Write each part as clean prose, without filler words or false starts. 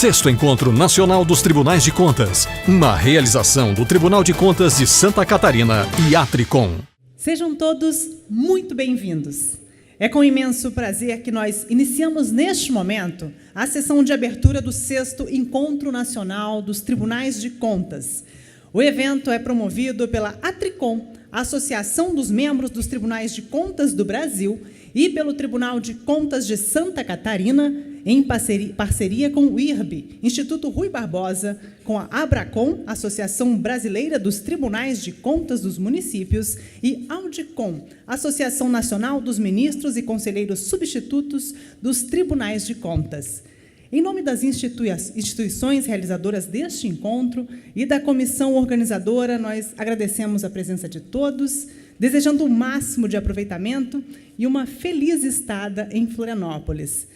Sexto Encontro Nacional dos Tribunais de Contas, uma realização do Tribunal de Contas de Santa Catarina e Atricom. Sejam todos muito bem-vindos. É com imenso prazer que nós iniciamos neste momento a sessão de abertura do Sexto Encontro Nacional dos Tribunais de Contas. O evento é promovido pela Atricom, a Associação dos Membros dos Tribunais de Contas do Brasil, e pelo Tribunal de Contas de Santa Catarina, em parceria com o IRB, Instituto Rui Barbosa, com a Abracom, Associação Brasileira dos Tribunais de Contas dos Municípios, e Audicom, Associação Nacional dos Ministros e Conselheiros Substitutos dos Tribunais de Contas. Em nome das instituições realizadoras deste encontro e da comissão organizadora, nós agradecemos a presença de todos, desejando o máximo de aproveitamento e uma feliz estada em Florianópolis.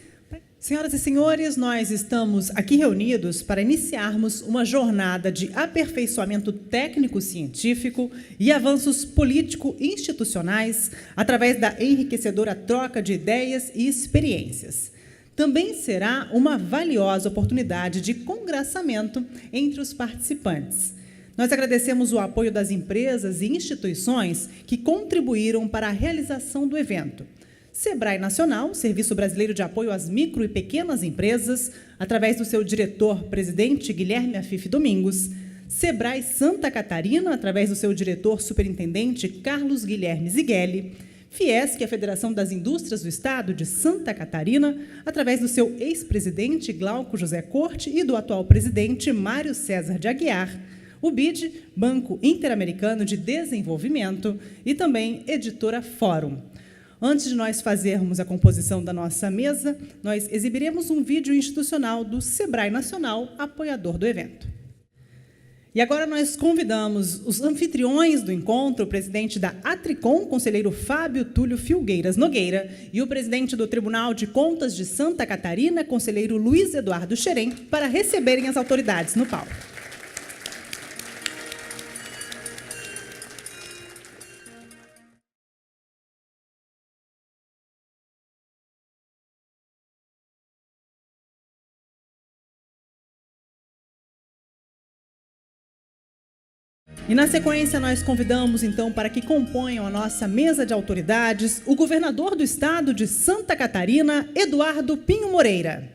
Senhoras e senhores, nós estamos aqui reunidos para iniciarmos uma jornada de aperfeiçoamento técnico-científico e avanços político-institucionais através da enriquecedora troca de ideias e experiências. Também será uma valiosa oportunidade de congraçamento entre os participantes. Nós agradecemos o apoio das empresas e instituições que contribuíram para a realização do evento. Sebrae Nacional, Serviço Brasileiro de Apoio às Micro e Pequenas Empresas, através do seu diretor-presidente Guilherme Afif Domingos. Sebrae Santa Catarina, através do seu diretor-superintendente Carlos Guilherme Zigueli. Fiesc, a Federação das Indústrias do Estado de Santa Catarina, através do seu ex-presidente Glauco José Corte e do atual presidente Mário César de Aguiar. O BID, Banco Interamericano de Desenvolvimento, e também Editora Fórum. Antes de nós fazermos a composição da nossa mesa, nós exibiremos um vídeo institucional do Sebrae Nacional, apoiador do evento. E agora nós convidamos os anfitriões do encontro, o presidente da Atricom, conselheiro Fábio Túlio Filgueiras Nogueira, e o presidente do Tribunal de Contas de Santa Catarina, conselheiro Luiz Eduardo Xerém, para receberem as autoridades no palco. E, na sequência, nós convidamos, então, para que componham a nossa mesa de autoridades, o governador do Estado de Santa Catarina, Eduardo Pinho Moreira.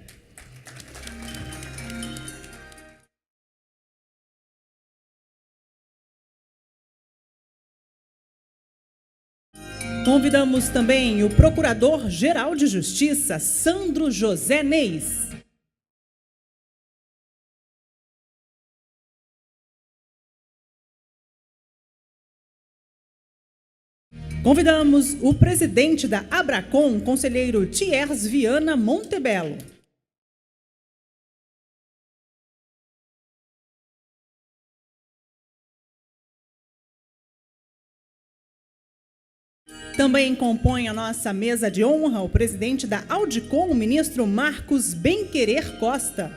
Convidamos também o Procurador-Geral de Justiça, Sandro José Neis. Convidamos o presidente da Abracom, conselheiro Thiers Viana Montebello. Também compõe a nossa mesa de honra o presidente da Audicom, o ministro Marcos Benquerer Costa.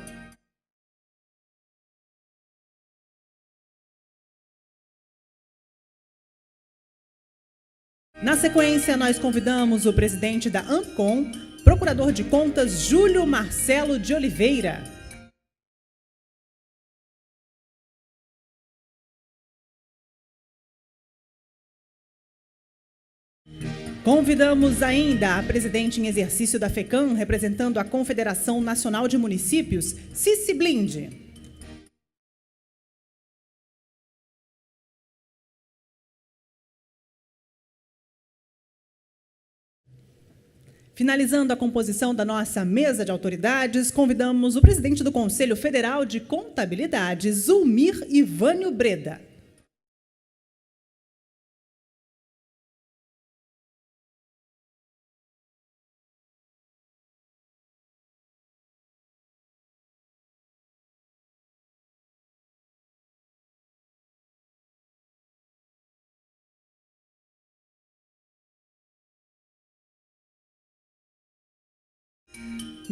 Na sequência, nós convidamos o presidente da AMCOM, procurador de contas Júlio Marcelo de Oliveira. Convidamos ainda a presidente em exercício da FECAM, representando a Confederação Nacional de Municípios, Cici Blinde. Finalizando a composição da nossa mesa de autoridades, convidamos o presidente do Conselho Federal de Contabilidade, Zulmir Ivânio Breda.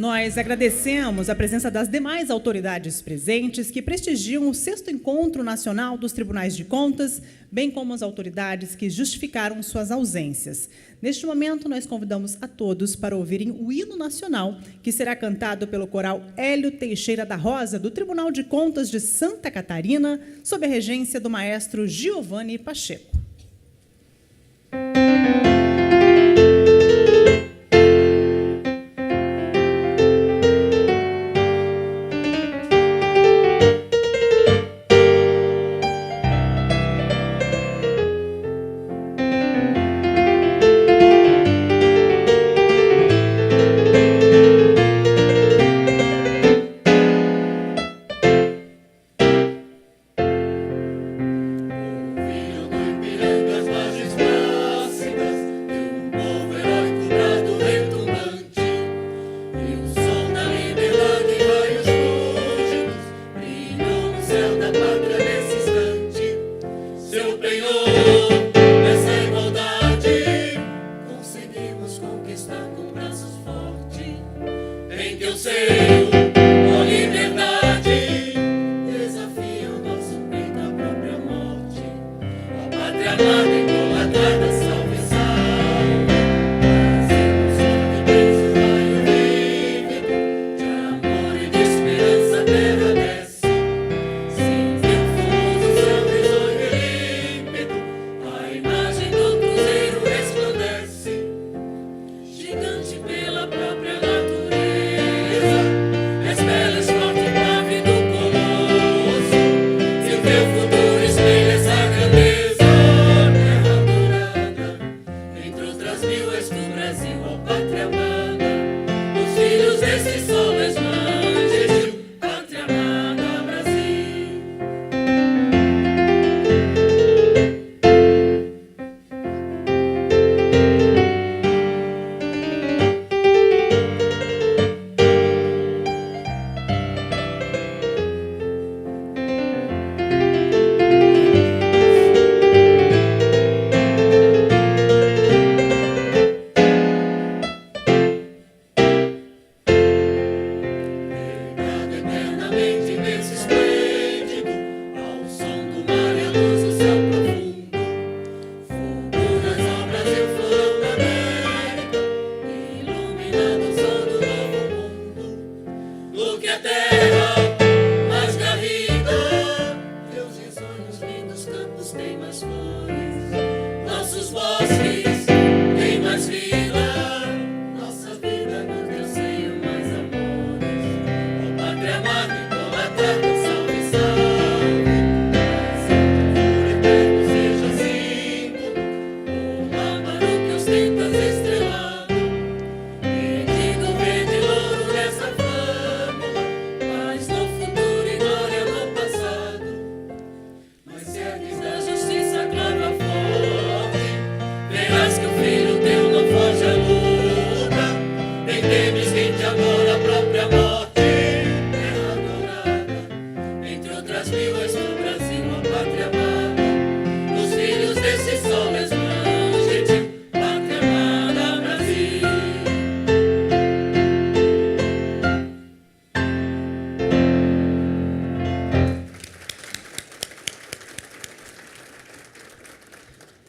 Nós agradecemos a presença das demais autoridades presentes que prestigiam o 6º Encontro Nacional dos Tribunais de Contas, bem como as autoridades que justificaram suas ausências. Neste momento, nós convidamos a todos para ouvirem o hino nacional, que será cantado pelo coral Hélio Teixeira da Rosa, do Tribunal de Contas de Santa Catarina, sob a regência do maestro Giovanni Pacheco.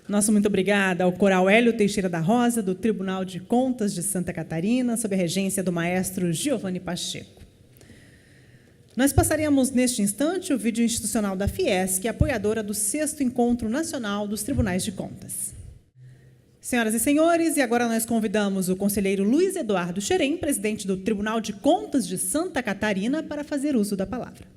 Nosso muito obrigada ao coral Hélio Teixeira da Rosa, do Tribunal de Contas de Santa Catarina, sob a regência do maestro Giovanni Pacheco. Nós passaremos, neste instante, o vídeo institucional da Fiesc, apoiadora do 6º Encontro Nacional dos Tribunais de Contas. Senhoras e senhores, e agora nós convidamos o conselheiro Luiz Eduardo Xerém, presidente do Tribunal de Contas de Santa Catarina, para fazer uso da palavra.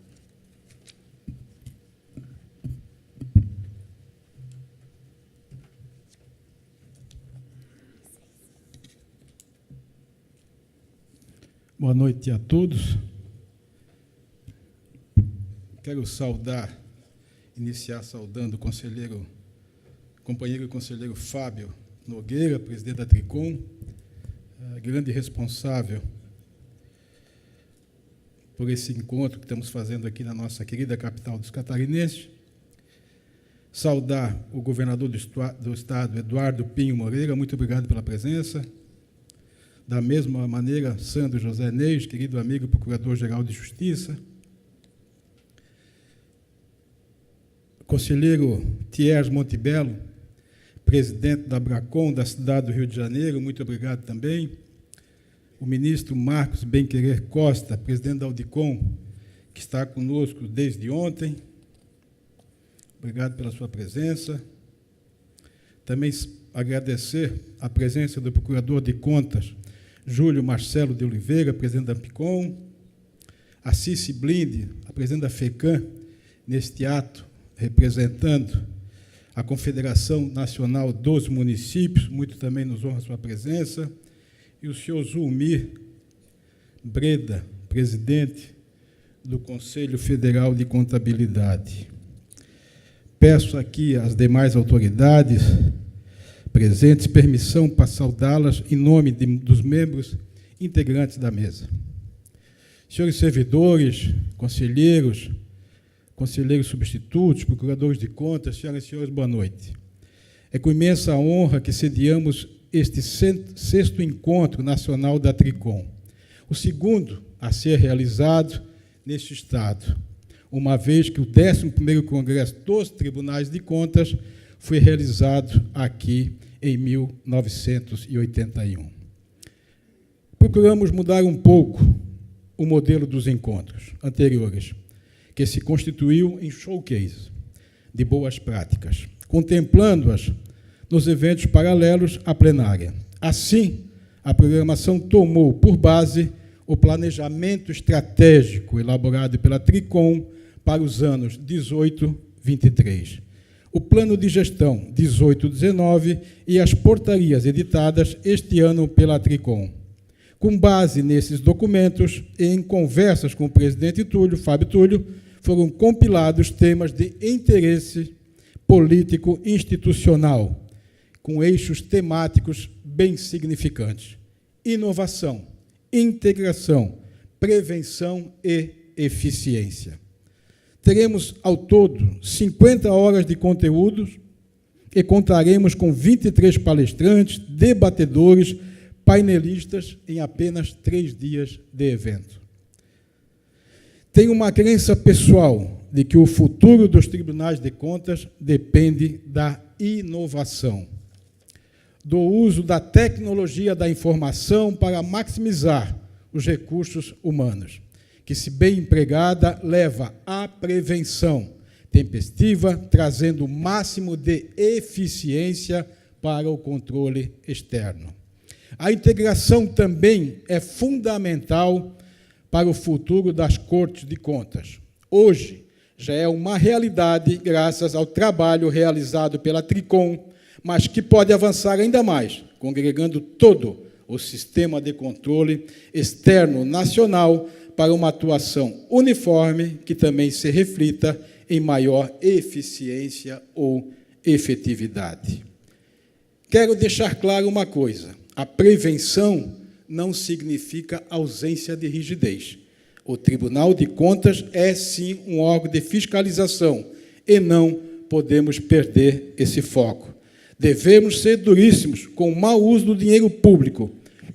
Boa noite a todos. Quero iniciar saudando o companheiro conselheiro Fábio Nogueira, presidente da Tricom, grande responsável por esse encontro que estamos fazendo aqui na nossa querida capital dos catarinenses. Saudar o governador do Estado, Eduardo Pinho Moreira, muito obrigado pela presença. Da mesma maneira, Sandro José Neis, querido amigo Procurador-Geral de Justiça. Conselheiro Thiers Montebello, presidente da Abracom, da cidade do Rio de Janeiro, muito obrigado também. O ministro Marcos Benquerer Costa, presidente da Audicom, que está conosco desde ontem. Obrigado pela sua presença. Também agradecer a presença do Procurador de Contas, Júlio Marcelo de Oliveira, presidente da Ampicom, a Cici Blinde, a presidente da FECAM, neste ato, representando a Confederação Nacional dos Municípios, muito também nos honra a sua presença, e o senhor Zulmir Breda, presidente do Conselho Federal de Contabilidade. Peço aqui às demais autoridades presentes permissão para saudá-las em nome dos membros integrantes da mesa. Senhores servidores, conselheiros substitutos, procuradores de contas, senhoras e senhores, boa noite. É com imensa honra que sediamos este 6º Encontro Nacional da Tricom, o segundo a ser realizado neste Estado, uma vez que o 11º Congresso dos Tribunais de Contas foi realizado aqui em 1981. Procuramos mudar um pouco o modelo dos encontros anteriores, que se constituiu em showcase de boas práticas, contemplando-as nos eventos paralelos à plenária. Assim, a programação tomou por base o planejamento estratégico elaborado pela Tricom para os anos 18-23, o plano de gestão 18-19 e as portarias editadas este ano pela Tricom. Com base nesses documentos e em conversas com o presidente Fábio Túlio, foram compilados temas de interesse político institucional, com eixos temáticos bem significantes: inovação, integração, prevenção e eficiência. Teremos, ao todo, 50 horas de conteúdos e contaremos com 23 palestrantes, debatedores, painelistas em apenas 3 dias de evento. Tenho uma crença pessoal de que o futuro dos tribunais de contas depende da inovação, do uso da tecnologia da informação para maximizar os recursos humanos, que, se bem empregada, leva à prevenção tempestiva, trazendo o máximo de eficiência para o controle externo. A integração também é fundamental para o futuro das Cortes de Contas. Hoje, já é uma realidade graças ao trabalho realizado pela Tricom, mas que pode avançar ainda mais, congregando todo o sistema de controle externo nacional para uma atuação uniforme que também se reflita em maior eficiência ou efetividade. Quero deixar claro uma coisa: a prevenção não significa ausência de rigidez. O Tribunal de Contas é, sim, um órgão de fiscalização e não podemos perder esse foco. Devemos ser duríssimos com o mau uso do dinheiro público,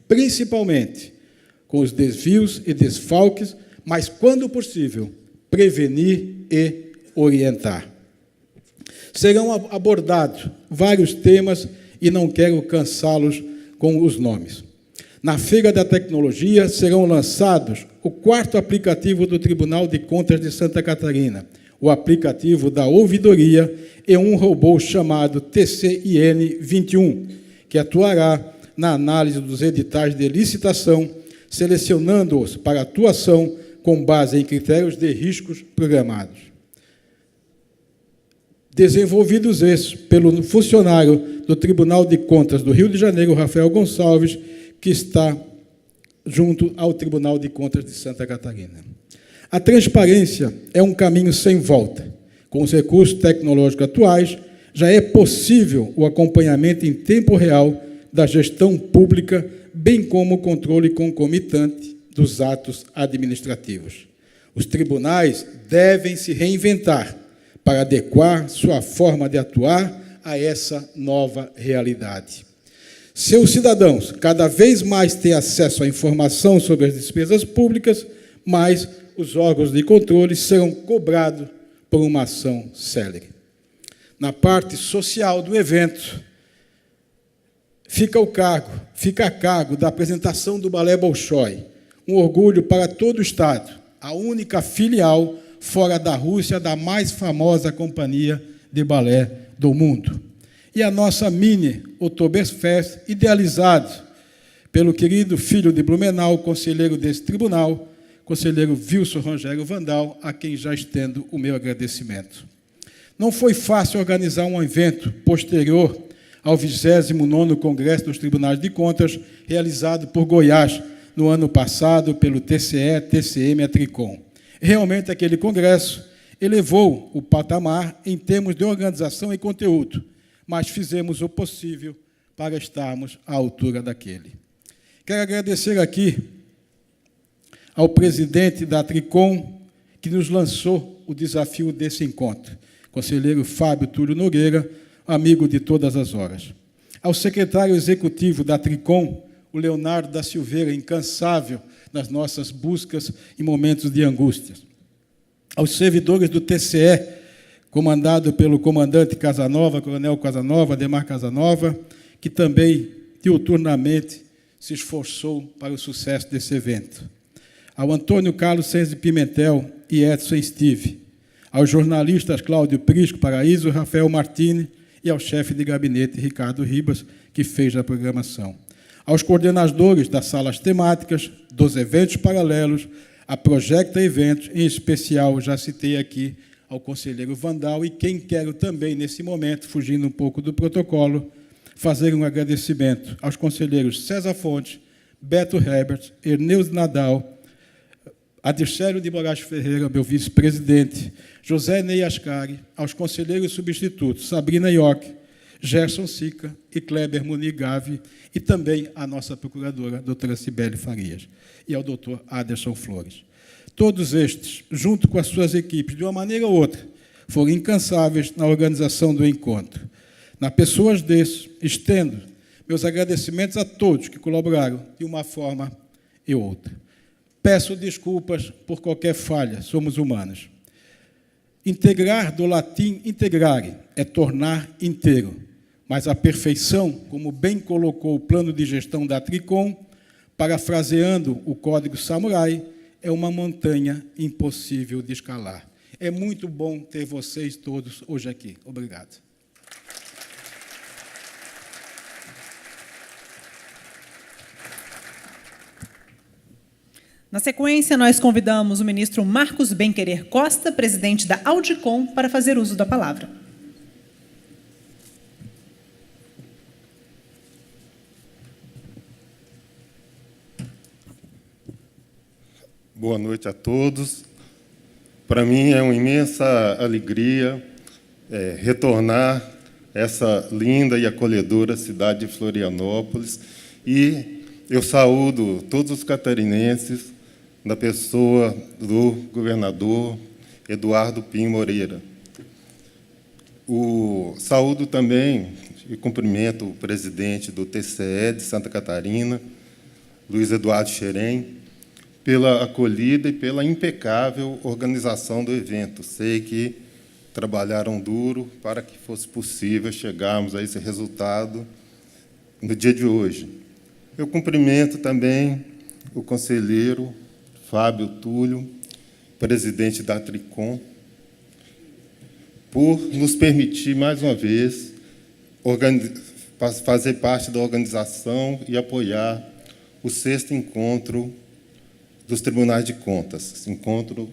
principalmente com os desvios e desfalques, mas, quando possível, prevenir e orientar. Serão abordados vários temas e não quero cansá-los com os nomes. Na Feira da Tecnologia serão lançados o 4º aplicativo do Tribunal de Contas de Santa Catarina, o aplicativo da ouvidoria e um robô chamado TCIN 21, que atuará na análise dos editais de licitação, selecionando-os para atuação com base em critérios de riscos programados. Desenvolvidos esses pelo funcionário do Tribunal de Contas do Rio de Janeiro, Rafael Gonçalves, que está junto ao Tribunal de Contas de Santa Catarina. A transparência é um caminho sem volta. Com os recursos tecnológicos atuais, já é possível o acompanhamento em tempo real da gestão pública, bem como o controle concomitante dos atos administrativos. Os tribunais devem se reinventar para adequar sua forma de atuar a essa nova realidade. Seus cidadãos cada vez mais têm acesso à informação sobre as despesas públicas, mais os órgãos de controle serão cobrados por uma ação célere. Na parte social do evento, fica a cargo da apresentação do Balé Bolshoi, um orgulho para todo o Estado, a única filial fora da Rússia da mais famosa companhia de balé do mundo. E a nossa mini Oktoberfest, idealizado pelo querido filho de Blumenau, conselheiro desse tribunal, conselheiro Wilson Rogério Vandal, a quem já estendo o meu agradecimento. Não foi fácil organizar um evento posterior ao 29º Congresso dos Tribunais de Contas, realizado por Goiás no ano passado pelo TCE, TCM e a Tricom. Realmente, aquele congresso elevou o patamar em termos de organização e conteúdo, mas fizemos o possível para estarmos à altura daquele. Quero agradecer aqui ao presidente da Tricom, que nos lançou o desafio desse encontro, conselheiro Fábio Túlio Nogueira, amigo de todas as horas. Ao secretário executivo da Tricom, o Leonardo da Silveira, incansável nas nossas buscas em momentos de angústia. Aos servidores do TCE, comandado pelo comandante Casanova, coronel Casanova, Ademar Casanova, que também, diuturnamente, se esforçou para o sucesso desse evento. Ao Antônio Carlos Senz de Pimentel e Edson Steve, aos jornalistas Cláudio Prisco Paraíso, Rafael Martini e ao chefe de gabinete Ricardo Ribas, que fez a programação. Aos coordenadores das salas temáticas, dos eventos paralelos, a Projecta Eventos, em especial, já citei aqui, ao conselheiro Vandal, e quem quero também, nesse momento, fugindo um pouco do protocolo, fazer um agradecimento aos conselheiros César Fontes, Beto Herbert, Erneus Nadal, Adircélio de Moraes Ferreira, meu vice-presidente, José Ney Ascari, aos conselheiros substitutos Sabrina York, Gerson Sica e Kleber Muniz Gavi, e também à nossa procuradora, doutora Cibele Farias, e ao doutor Aderson Flores. Todos estes, junto com as suas equipes, de uma maneira ou outra, foram incansáveis na organização do encontro. Na pessoas desses, estendo meus agradecimentos a todos que colaboraram de uma forma e outra. Peço desculpas por qualquer falha, somos humanos. Integrar, do latim integrare, é tornar inteiro. Mas a perfeição, como bem colocou o plano de gestão da Tricom, parafraseando o Código Samurai, é uma montanha impossível de escalar. É muito bom ter vocês todos hoje aqui. Obrigado. Na sequência, nós convidamos o ministro Marcos Benquerer Costa, presidente da Audicom, para fazer uso da palavra. Boa noite a todos. Para mim é uma imensa alegria retornar essa linda e acolhedora cidade de Florianópolis, e eu saúdo todos os catarinenses na pessoa do governador Eduardo Pinho Moreira. Saúdo também e cumprimento o presidente do TCE de Santa Catarina, Luiz Eduardo Xerém, pela acolhida e pela impecável organização do evento. Sei que trabalharam duro para que fosse possível chegarmos a esse resultado no dia de hoje. Eu cumprimento também o conselheiro Fábio Túlio, presidente da Tricom, por nos permitir, mais uma vez, fazer parte da organização e apoiar o 6º encontro dos Tribunais de Contas, Encontro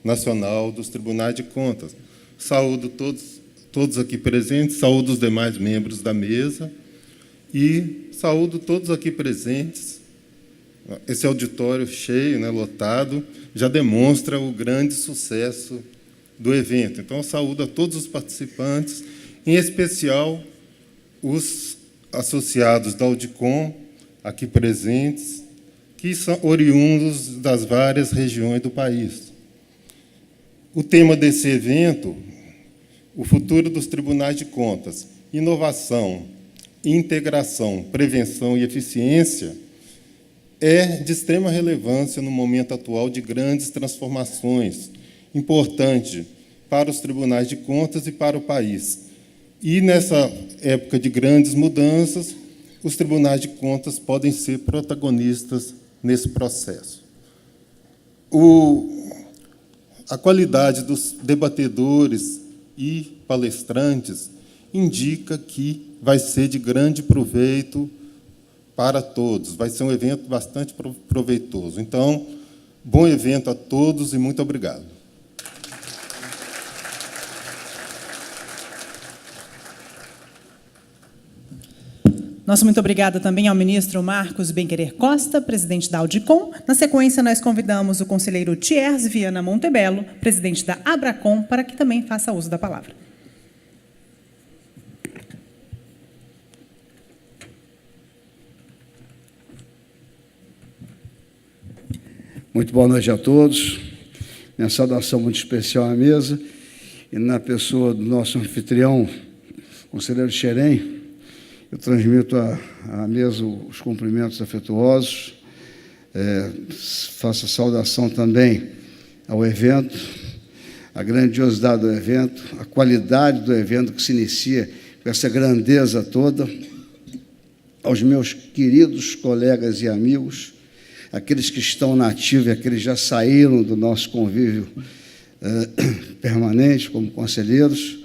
Nacional dos Tribunais de Contas. Saúdo todos aqui presentes, saúdo os demais membros da mesa e saúdo todos aqui presentes. Esse auditório cheio, lotado, já demonstra o grande sucesso do evento. Então, eu saúdo a todos os participantes, em especial os associados da Audicom, aqui presentes, que são oriundos das várias regiões do país. O tema desse evento, o futuro dos tribunais de contas, inovação, integração, prevenção e eficiência é de extrema relevância no momento atual de grandes transformações, importante para os tribunais de contas e para o país. E, nessa época de grandes mudanças, os tribunais de contas podem ser protagonistas nesse processo. A qualidade dos debatedores e palestrantes indica que vai ser de grande proveito para todos. Vai ser um evento bastante proveitoso. Então, bom evento a todos e muito obrigado. Nosso muito obrigada também ao ministro Marcos Benquerer Costa, presidente da Audicom. Na sequência, nós convidamos o conselheiro Thiers Viana Montebello, presidente da Abracom, para que também faça uso da palavra. Muito boa noite a todos. Minha saudação muito especial à mesa e na pessoa do nosso anfitrião, conselheiro Xerém, eu transmito à mesa os cumprimentos afetuosos, faço a saudação também ao evento, a grandiosidade do evento, a qualidade do evento que se inicia com essa grandeza toda, aos meus queridos colegas e amigos, aqueles que estão na ativa e aqueles que já saíram do nosso convívio permanente como conselheiros,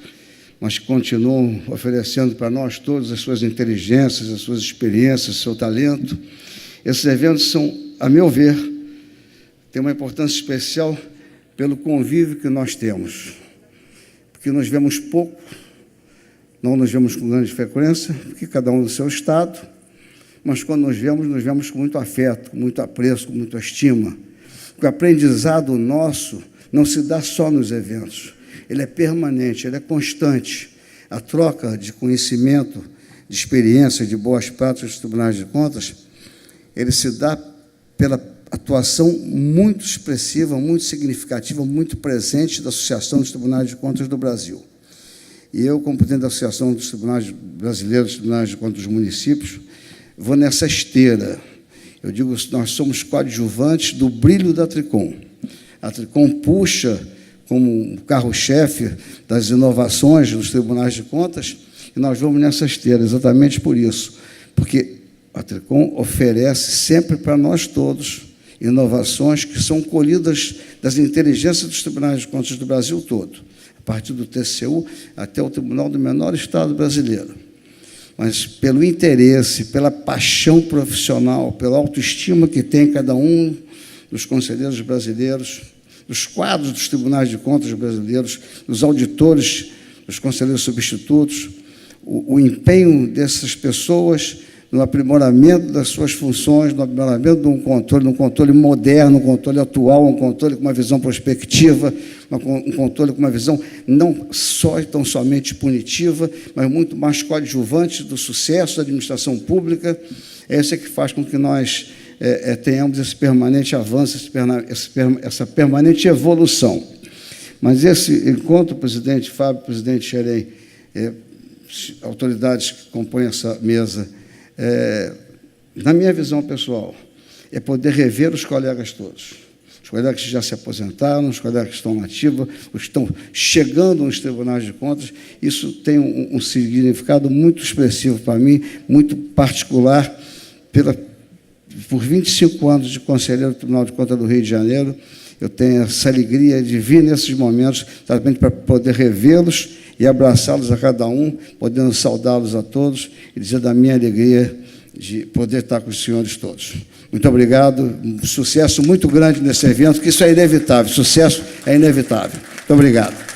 mas que continuam oferecendo para nós todos as suas inteligências, as suas experiências, o seu talento. Esses eventos são, a meu ver, têm uma importância especial pelo convívio que nós temos, porque nos vemos pouco, não nos vemos com grande frequência, porque cada um do seu estado, mas quando nos vemos com muito afeto, com muito apreço, com muita estima. O aprendizado nosso não se dá só nos eventos, ele é permanente, ele é constante. A troca de conhecimento, de experiência, de boas práticas dos tribunais de contas, ele se dá pela atuação muito expressiva, muito significativa, muito presente da Associação dos Tribunais de Contas do Brasil. E eu, como presidente da Associação dos Tribunais Brasileiros, dos Tribunais de Contas dos Municípios, vou nessa esteira. Eu digo que nós somos coadjuvantes do brilho da Tricom. A Tricom puxa como carro-chefe das inovações dos tribunais de contas, e nós vamos nessa esteira, exatamente por isso, porque a Tricom oferece sempre para nós todos inovações que são colhidas das inteligências dos tribunais de contas do Brasil todo, a partir do TCU até o tribunal do menor estado brasileiro. Mas pelo interesse, pela paixão profissional, pela autoestima que tem cada um dos conselheiros brasileiros, dos quadros dos tribunais de contas brasileiros, dos auditores, dos conselheiros substitutos, o empenho dessas pessoas no aprimoramento das suas funções, no aprimoramento de um controle moderno, um controle atual, um controle com uma visão prospectiva, um controle com uma visão não só e tão somente punitiva, mas muito mais coadjuvante do sucesso da administração pública. É isso que faz com que nós tenhamos esse permanente avanço, essa permanente evolução. Mas esse encontro, presidente Fábio, presidente Xerém, autoridades que compõem essa mesa, na minha visão pessoal, é poder rever os colegas todos. Os colegas que já se aposentaram, os colegas que estão na ativa, os que estão chegando nos tribunais de contas. Isso tem um significado muito expressivo para mim, muito particular, por 25 anos de conselheiro do Tribunal de Contas do Rio de Janeiro. Eu tenho essa alegria de vir nesses momentos, exatamente para poder revê-los e abraçá-los a cada um, podendo saudá-los a todos e dizer da minha alegria de poder estar com os senhores todos. Muito obrigado, um sucesso muito grande nesse evento, que isso é inevitável, sucesso é inevitável. Muito obrigado.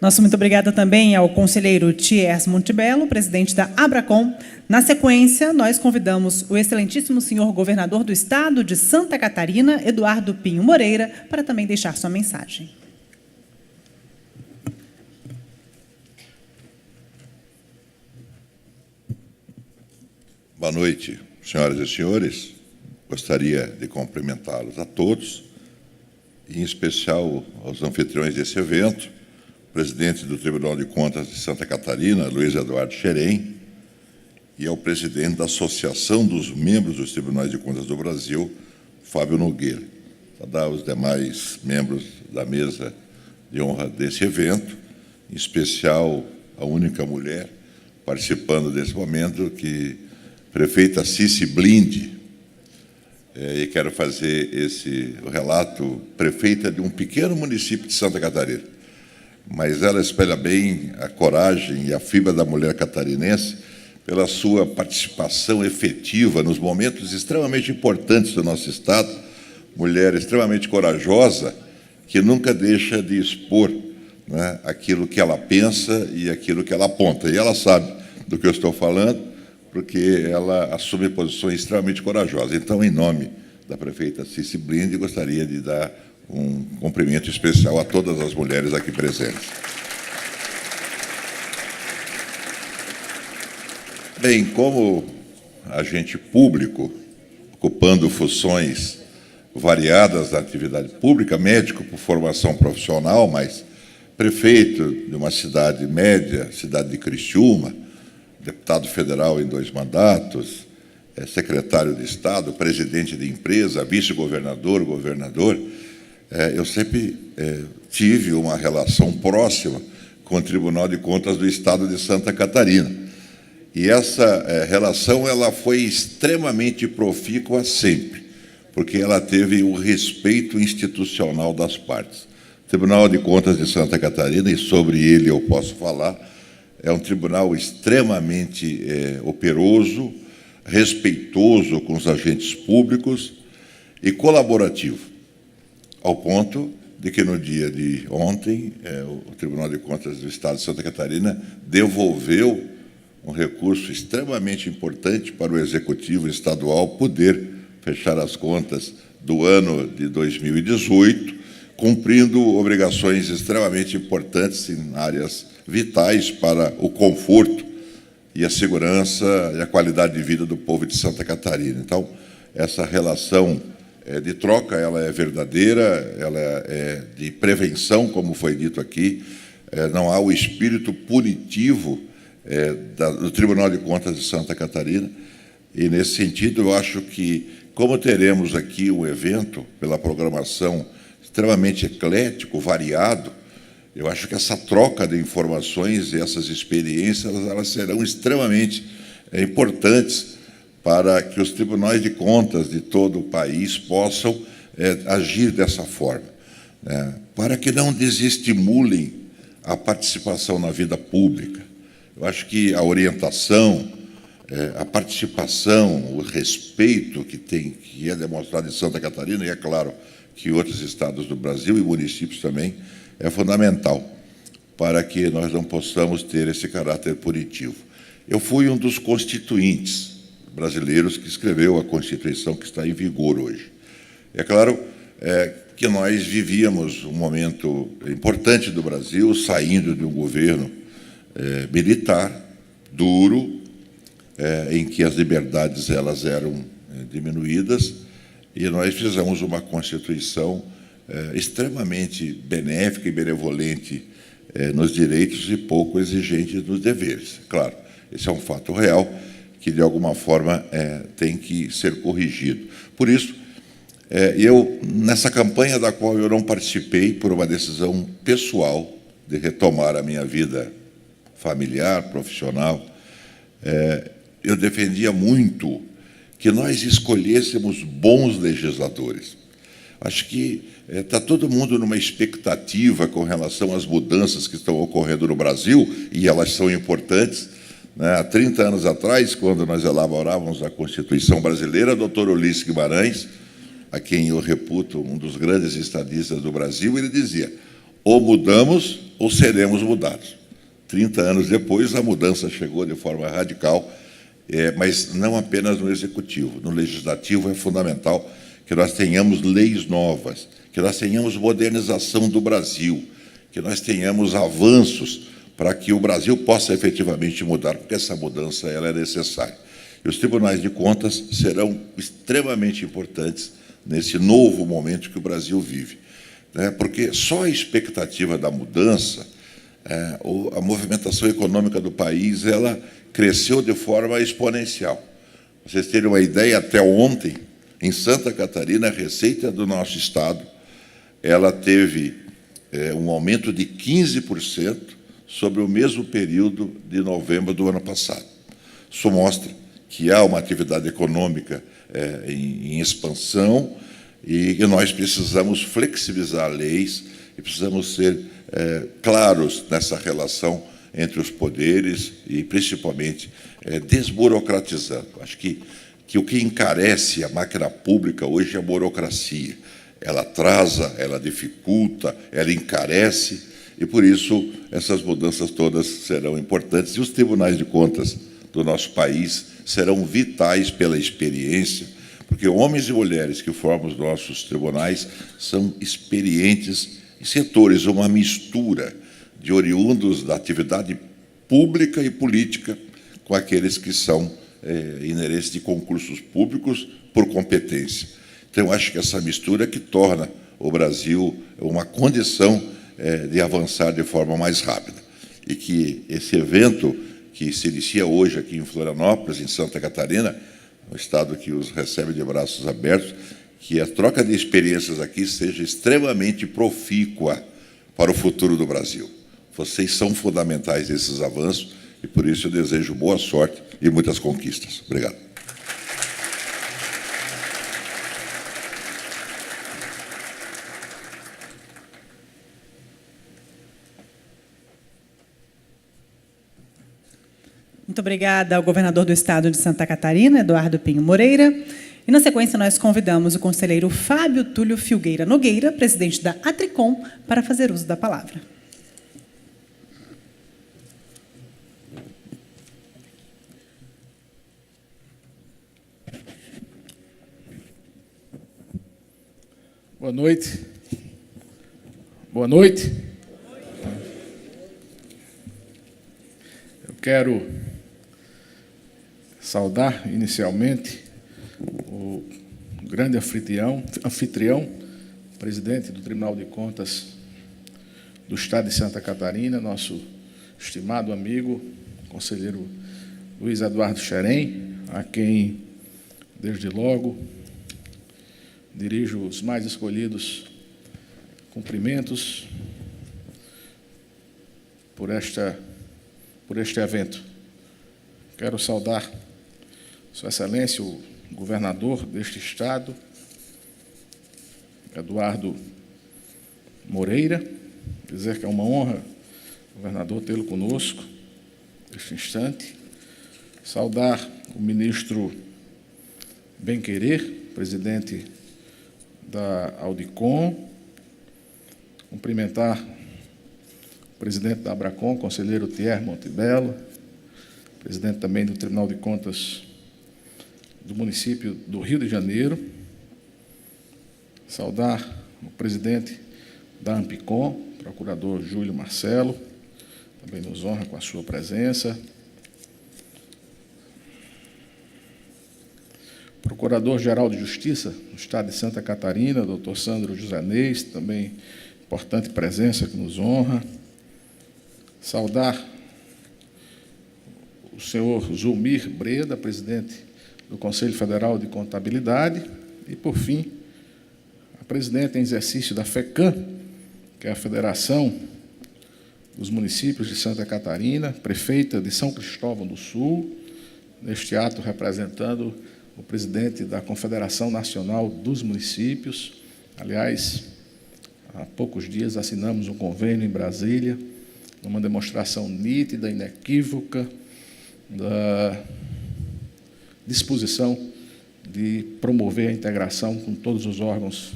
Nosso muito obrigada também ao conselheiro Thiers Montebello, presidente da Abracom. Na sequência, nós convidamos o excelentíssimo senhor governador do Estado de Santa Catarina, Eduardo Pinho Moreira, para também deixar sua mensagem. Boa noite, senhoras e senhores. Gostaria de cumprimentá-los a todos, e em especial aos anfitriões desse evento, presidente do Tribunal de Contas de Santa Catarina, Luiz Eduardo Xerém, e ao presidente da Associação dos Membros dos Tribunais de Contas do Brasil, Fábio Nogueira. Saudar os demais membros da mesa de honra desse evento, em especial a única mulher participando desse momento, prefeita Cici Blindi, e quero fazer esse relato, prefeita de um pequeno município de Santa Catarina, mas ela espelha bem a coragem e a fibra da mulher catarinense pela sua participação efetiva nos momentos extremamente importantes do nosso Estado, mulher extremamente corajosa, que nunca deixa de expor, né, aquilo que ela pensa e aquilo que ela aponta. E ela sabe do que eu estou falando, porque ela assume posições extremamente corajosas. Então, em nome da prefeita Cici Blindi, gostaria de dar um cumprimento especial a todas as mulheres aqui presentes. Bem, como agente público, ocupando funções variadas da atividade pública, médico por formação profissional, mas prefeito de uma cidade média, cidade de Criciúma, deputado federal em 2 mandatos, secretário de Estado, presidente de empresa, vice-governador, governador, eu sempre tive uma relação próxima com o Tribunal de Contas do Estado de Santa Catarina. E essa relação ela foi extremamente profícua sempre, porque ela teve o respeito institucional das partes. O Tribunal de Contas de Santa Catarina, e sobre ele eu posso falar, é um tribunal extremamente operoso, respeitoso com os agentes públicos e colaborativo, ao ponto de que, no dia de ontem, o Tribunal de Contas do Estado de Santa Catarina devolveu um recurso extremamente importante para o Executivo Estadual poder fechar as contas do ano de 2018, cumprindo obrigações extremamente importantes em áreas vitais para o conforto e a segurança e a qualidade de vida do povo de Santa Catarina. Então, essa relação de troca, ela é verdadeira, ela é de prevenção, como foi dito aqui, não há o espírito punitivo do Tribunal de Contas de Santa Catarina, e, nesse sentido, eu acho que, como teremos aqui um evento pela programação extremamente eclético, variado, eu acho que essa troca de informações e essas experiências elas serão extremamente importantes para que os tribunais de contas de todo o país possam agir dessa forma, né, para que não desestimulem a participação na vida pública. Eu acho que a orientação, a participação, o respeito que é demonstrado em Santa Catarina, e é claro que em outros estados do Brasil e municípios também, é fundamental para que nós não possamos ter esse caráter punitivo. Eu fui um dos constituintes brasileiros que escreveu a Constituição que está em vigor hoje. É claro que nós vivíamos um momento importante do Brasil, saindo de um governo militar, duro, em que as liberdades elas eram diminuídas, e nós fizemos uma Constituição extremamente benéfica e benevolente nos direitos e pouco exigente nos deveres. Claro, esse é um fato real que, de alguma forma, tem que ser corrigido. Por isso, eu, nessa campanha da qual eu não participei por uma decisão pessoal de retomar a minha vida familiar, profissional, eu defendia muito que nós escolhêssemos bons legisladores. Acho que está todo mundo numa expectativa com relação às mudanças que estão ocorrendo no Brasil, e elas são importantes. Né? Há 30 anos atrás, quando nós elaborávamos a Constituição brasileira, o doutor Ulisses Guimarães, a quem eu reputo um dos grandes estadistas do Brasil, ele dizia: ou mudamos ou seremos mudados. 30 anos depois, a mudança chegou de forma radical, mas não apenas no Executivo. No Legislativo é fundamental que nós tenhamos leis novas, que nós tenhamos modernização do Brasil, que nós tenhamos avanços para que o Brasil possa efetivamente mudar, porque essa mudança ela é necessária. E os tribunais de contas serão extremamente importantes nesse novo momento que o Brasil vive, né? Porque só a expectativa da mudança a movimentação econômica do país ela cresceu de forma exponencial. Vocês terem uma ideia, até ontem, em Santa Catarina, a receita do nosso estado ela teve um aumento de 15% sobre o mesmo período de novembro do ano passado. Isso mostra que há uma atividade econômica em expansão e que nós precisamos flexibilizar leis e precisamos ser claros nessa relação entre os poderes e, principalmente, desburocratizando. Acho que o que encarece a máquina pública hoje é a burocracia. Ela atrasa, ela dificulta, ela encarece, e, por isso, essas mudanças todas serão importantes. E os tribunais de contas do nosso país serão vitais pela experiência, porque homens e mulheres que formam os nossos tribunais são experientes em setores, uma mistura de oriundos da atividade pública e política com aqueles que são inerentes de concursos públicos por competência. Então, acho que essa mistura que torna o Brasil uma condição de avançar de forma mais rápida. E que esse evento que se inicia hoje aqui em Florianópolis, em Santa Catarina, um estado que os recebe de braços abertos, que a troca de experiências aqui seja extremamente profícua para o futuro do Brasil. Vocês são fundamentais nesses avanços e, por isso, eu desejo boa sorte e muitas conquistas. Obrigado. Muito obrigada ao governador do Estado de Santa Catarina, Eduardo Pinho Moreira. E, na sequência, nós convidamos o conselheiro Fábio Túlio Filgueira Nogueira, presidente da Atricom, para fazer uso da palavra. Boa noite. Boa noite. Eu quero saudar inicialmente o grande anfitrião, presidente do Tribunal de Contas do Estado de Santa Catarina, nosso estimado amigo, conselheiro Luiz Eduardo Xerém, a quem, desde logo, dirijo os mais escolhidos cumprimentos por este evento. Quero saudar Sua Excelência, o governador deste Estado, Eduardo Moreira, dizer que é uma honra, governador, tê-lo conosco neste instante. Saudar o ministro Benquerer, presidente da Audicom, cumprimentar o presidente da Abracom, conselheiro Thierry Montebello, presidente também do Tribunal de Contas do município do Rio de Janeiro, saudar o presidente da Ampicom, procurador Júlio Marcelo, também nos honra com a sua presença, Procurador-Geral de Justiça do Estado de Santa Catarina, doutor Sandro Josanês, também importante presença que nos honra. Saudar o senhor Zulmir Breda, presidente do Conselho Federal de Contabilidade, e, por fim, a presidente em exercício da FECAM, que é a Federação dos Municípios de Santa Catarina, prefeita de São Cristóvão do Sul, neste ato representando o presidente da Confederação Nacional dos Municípios. Aliás, há poucos dias assinamos um convênio em Brasília, uma demonstração nítida, inequívoca, da disposição de promover a integração com todos os órgãos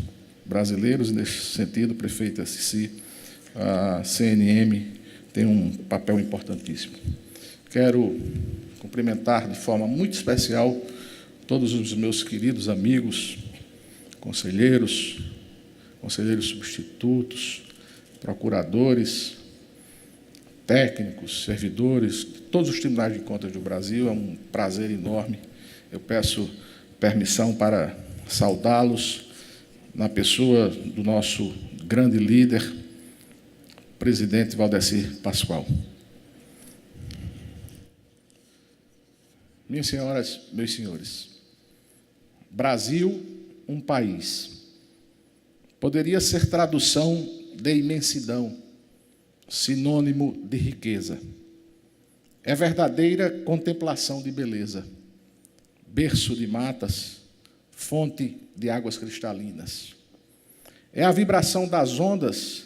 brasileiros, e, nesse sentido, prefeita Cici, a CNM tem um papel importantíssimo. Quero cumprimentar de forma muito especial todos os meus queridos amigos, conselheiros substitutos, procuradores, técnicos, servidores, de todos os tribunais de contas do Brasil. É um prazer enorme. Eu peço permissão para saudá-los na pessoa do nosso grande líder, presidente Valdecir Pascoal. Minhas senhoras, meus senhores, Brasil, um país. Poderia ser tradução de imensidão, sinônimo de riqueza. É verdadeira contemplação de beleza, berço de matas, fonte de águas cristalinas. É a vibração das ondas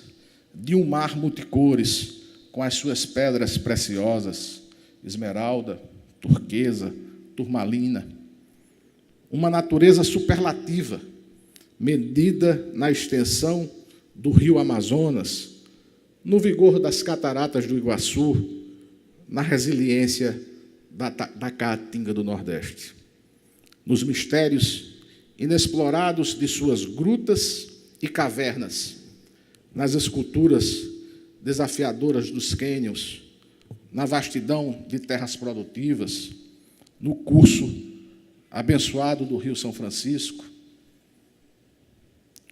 de um mar multicores, com as suas pedras preciosas, esmeralda, turquesa, turmalina. Uma natureza superlativa, medida na extensão do rio Amazonas, no vigor das cataratas do Iguaçu, na resiliência da Caatinga do Nordeste, nos mistérios inexplorados de suas grutas e cavernas, nas esculturas desafiadoras dos cânions, na vastidão de terras produtivas, no curso abençoado do Rio São Francisco,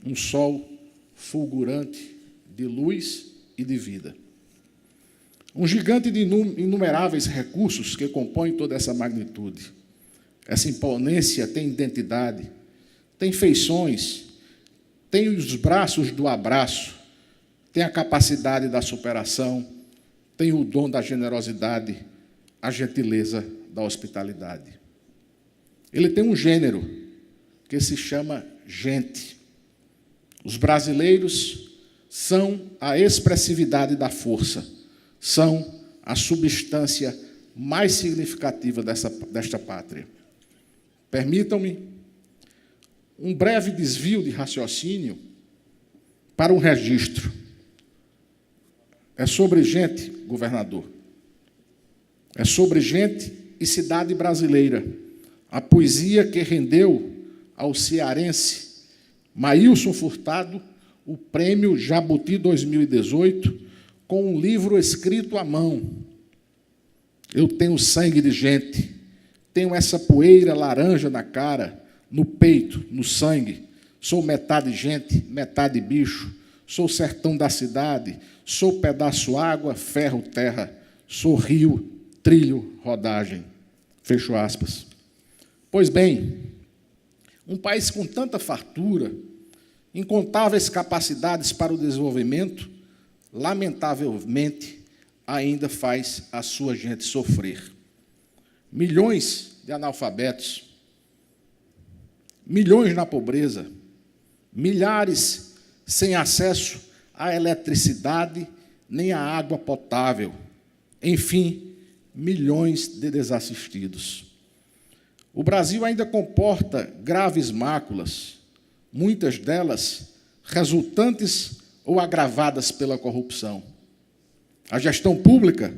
um sol fulgurante de luz e de vida. Um gigante de inumeráveis recursos que compõem toda essa magnitude. Essa imponência tem identidade, tem feições, tem os braços do abraço, tem a capacidade da superação, tem o dom da generosidade, a gentileza da hospitalidade. Ele tem um gênero que se chama gente. Os brasileiros são a expressividade da força, são a substância mais significativa desta pátria. Permitam-me um breve desvio de raciocínio para um registro. É sobre gente, governador. É sobre gente e cidade brasileira. A poesia que rendeu ao cearense Maílson Furtado o Prêmio Jabuti 2018 com um livro escrito à mão. Eu tenho sangue de gente, tenho essa poeira laranja na cara, no peito, no sangue. Sou metade gente, metade bicho. Sou sertão da cidade, sou pedaço água, ferro, terra. Sou rio, trilho, rodagem. Fecho aspas. Pois bem, um país com tanta fartura, incontáveis capacidades para o desenvolvimento, lamentavelmente, ainda faz a sua gente sofrer. Milhões de analfabetos, milhões na pobreza, milhares sem acesso à eletricidade nem à água potável, enfim, milhões de desassistidos. O Brasil ainda comporta graves máculas, muitas delas resultantes ou agravadas pela corrupção. A gestão pública,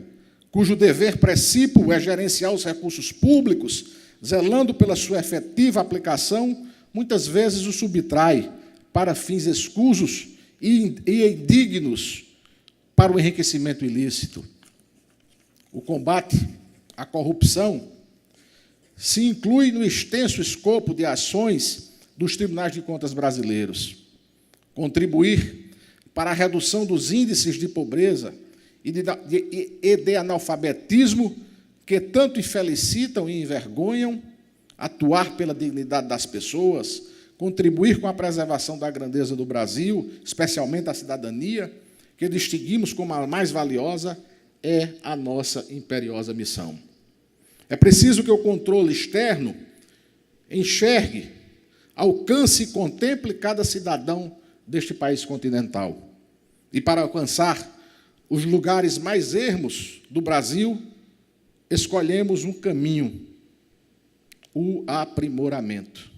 cujo dever precípuo é gerenciar os recursos públicos, zelando pela sua efetiva aplicação, muitas vezes o subtrai para fins escusos e indignos para o enriquecimento ilícito. O combate à corrupção se inclui no extenso escopo de ações dos tribunais de contas brasileiros. Contribuir para a redução dos índices de pobreza e de analfabetismo que tanto infelicitam e envergonham, atuar pela dignidade das pessoas, contribuir com a preservação da grandeza do Brasil, especialmente a cidadania, que distinguimos como a mais valiosa, é a nossa imperiosa missão. É preciso que o controle externo enxergue, alcance e contemple cada cidadão deste país continental. E para alcançar os lugares mais ermos do Brasil, escolhemos um caminho, o aprimoramento.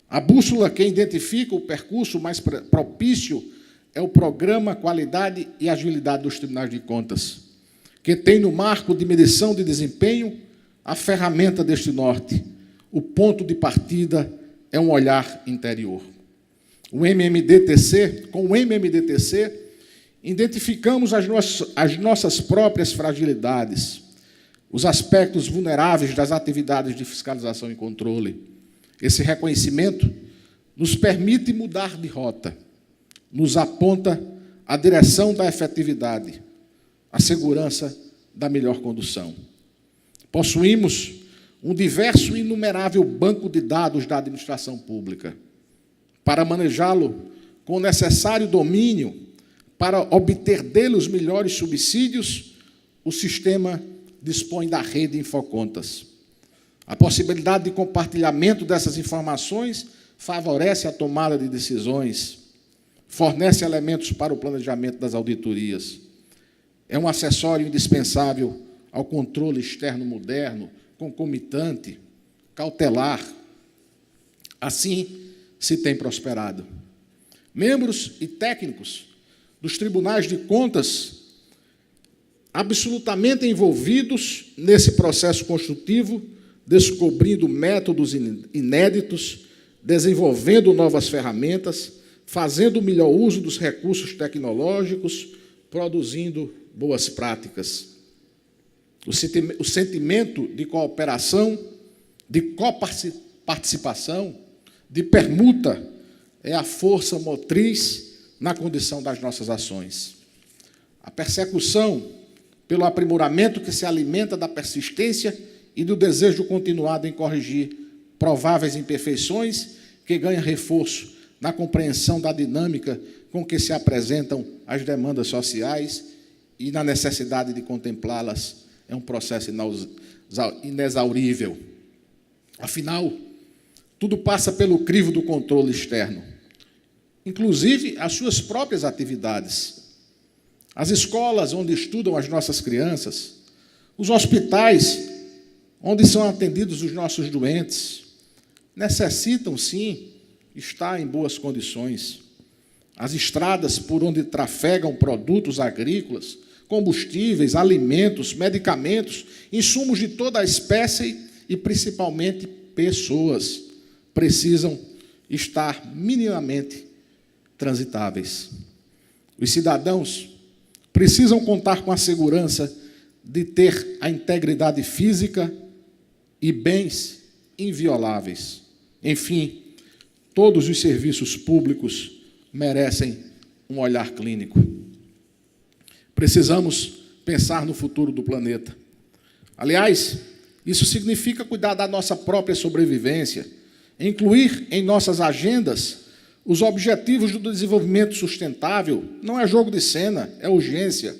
A bússola que identifica o percurso mais propício é o Programa Qualidade e Agilidade dos Tribunais de Contas, que tem no marco de medição de desempenho a ferramenta deste norte. O ponto de partida é um olhar interior. Com o MMDTC, identificamos as nossas próprias fragilidades, os aspectos vulneráveis das atividades de fiscalização e controle. Esse reconhecimento nos permite mudar de rota, nos aponta a direção da efetividade, a segurança da melhor condução. Possuímos um diverso e inumerável banco de dados da administração pública. Para manejá-lo com o necessário domínio, para obter dele os melhores subsídios, o sistema dispõe da rede Infocontas. A possibilidade de compartilhamento dessas informações favorece a tomada de decisões, fornece elementos para o planejamento das auditorias. É um acessório indispensável ao controle externo moderno, concomitante, cautelar. Assim se tem prosperado. Membros e técnicos dos tribunais de contas absolutamente envolvidos nesse processo construtivo, descobrindo métodos inéditos, desenvolvendo novas ferramentas, fazendo o melhor uso dos recursos tecnológicos, produzindo boas práticas. O sentimento de cooperação, de coparticipação, de permuta, é a força motriz na condição das nossas ações. A persecução pelo aprimoramento que se alimenta da persistência e do desejo continuado em corrigir prováveis imperfeições, que ganha reforço na compreensão da dinâmica com que se apresentam as demandas sociais e na necessidade de contemplá-las. É um processo inexaurível. Afinal, tudo passa pelo crivo do controle externo, inclusive as suas próprias atividades. As escolas onde estudam as nossas crianças, os hospitais onde são atendidos os nossos doentes, necessitam, sim, estar em boas condições. As estradas por onde trafegam produtos agrícolas, combustíveis, alimentos, medicamentos, insumos de toda a espécie e, principalmente, pessoas, precisam estar minimamente transitáveis. Os cidadãos precisam contar com a segurança de ter a integridade física e bens invioláveis. Enfim, todos os serviços públicos merecem um olhar clínico. Precisamos pensar no futuro do planeta. Aliás, isso significa cuidar da nossa própria sobrevivência, incluir em nossas agendas os objetivos do desenvolvimento sustentável. Não é jogo de cena, é urgência.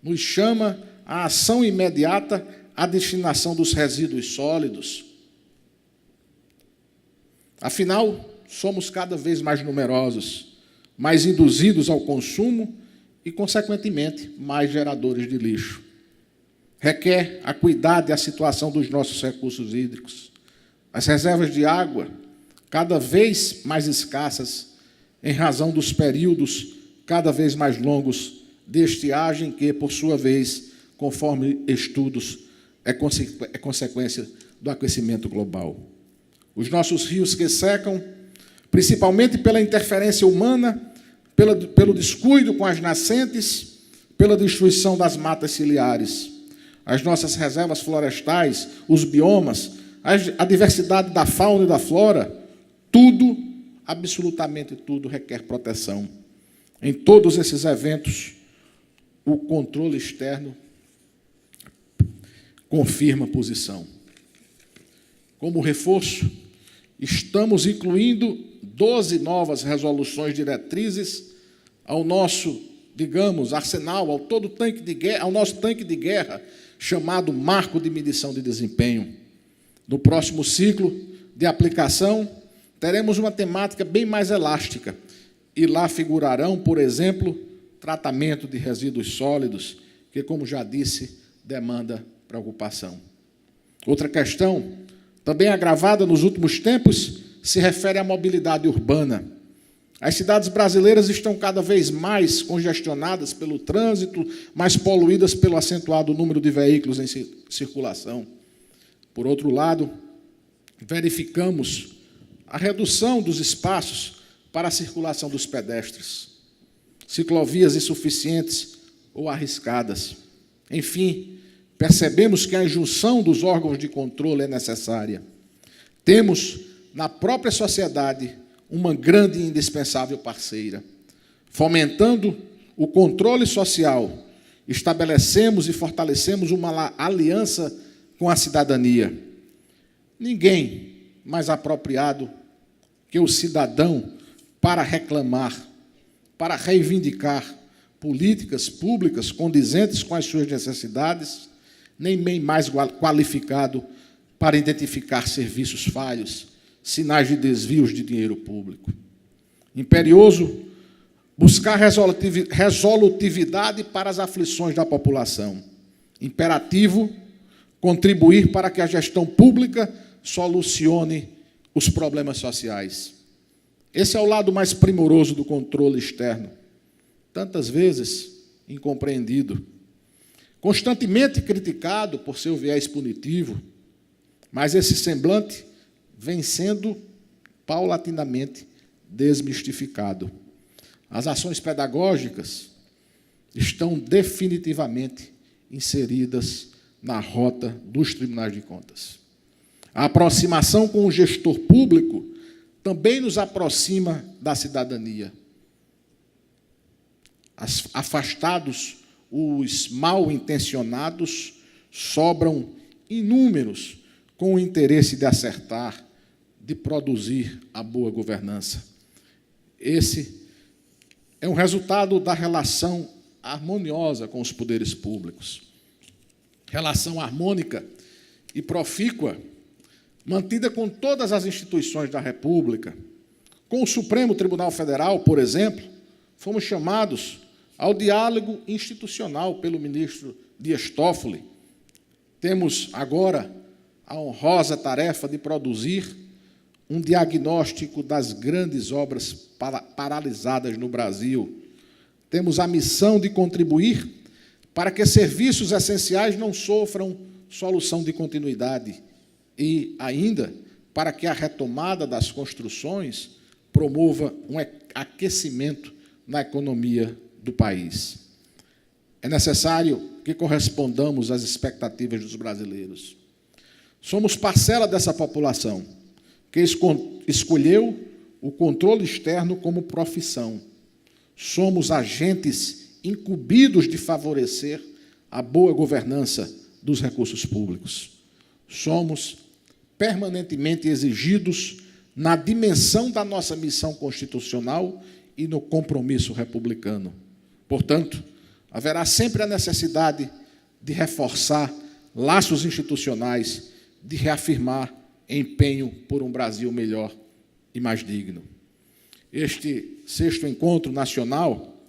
Nos chama a ação imediata à destinação dos resíduos sólidos. Afinal, somos cada vez mais numerosos, mais induzidos ao consumo e, consequentemente, mais geradores de lixo. Requer a cuidar da situação dos nossos recursos hídricos. As reservas de água, cada vez mais escassas, em razão dos períodos cada vez mais longos de estiagem, que, por sua vez, conforme estudos, é consequência do aquecimento global. Os nossos rios que secam, principalmente pela interferência humana, pelo descuido com as nascentes, pela destruição das matas ciliares. As nossas reservas florestais, os biomas, a diversidade da fauna e da flora, tudo, absolutamente tudo, requer proteção. Em todos esses eventos, o controle externo confirma a posição. Como reforço, estamos incluindo 12 novas resoluções diretrizes ao nosso, digamos, arsenal, ao nosso tanque de guerra, chamado Marco de Medição de Desempenho. No próximo ciclo de aplicação, teremos uma temática bem mais elástica, e lá figurarão, por exemplo, tratamento de resíduos sólidos, que, como já disse, demanda preocupação. Outra questão, também agravada nos últimos tempos, se refere à mobilidade urbana. As cidades brasileiras estão cada vez mais congestionadas pelo trânsito, mais poluídas pelo acentuado número de veículos em circulação. Por outro lado, verificamos a redução dos espaços para a circulação dos pedestres, ciclovias insuficientes ou arriscadas. Enfim, percebemos que a junção dos órgãos de controle é necessária. Temos, na própria sociedade, uma grande e indispensável parceira, fomentando o controle social, estabelecemos e fortalecemos uma aliança com a cidadania. Ninguém mais apropriado que o cidadão para reclamar, para reivindicar políticas públicas condizentes com as suas necessidades, nem bem mais qualificado para identificar serviços falhos, sinais de desvios de dinheiro público. Imperioso buscar resolutividade para as aflições da população. Imperativo contribuir para que a gestão pública solucione os problemas sociais. Esse é o lado mais primoroso do controle externo, tantas vezes incompreendido, constantemente criticado por seu viés punitivo, mas esse semblante vem sendo paulatinamente desmistificado. As ações pedagógicas estão definitivamente inseridas na rota dos tribunais de contas. A aproximação com o gestor público também nos aproxima da cidadania. Afastados os mal-intencionados, sobram inúmeros com o interesse de acertar, de produzir a boa governança. Esse é um resultado da relação harmoniosa com os poderes públicos. Relação harmônica e profícua, mantida com todas as instituições da República. Com o Supremo Tribunal Federal, por exemplo, fomos chamados ao diálogo institucional pelo ministro Dias Toffoli. Temos agora a honrosa tarefa de produzir um diagnóstico das grandes obras paralisadas no Brasil. Temos a missão de contribuir para que serviços essenciais não sofram solução de continuidade e, ainda, para que a retomada das construções promova um aquecimento na economia do país. É necessário que correspondamos às expectativas dos brasileiros. Somos parcela dessa população que escolheu o controle externo como profissão. Somos agentes incumbidos de favorecer a boa governança dos recursos públicos. Somos permanentemente exigidos na dimensão da nossa missão constitucional e no compromisso republicano. Portanto, haverá sempre a necessidade de reforçar laços institucionais, de reafirmar empenho por um Brasil melhor e mais digno. Este 6º Encontro Nacional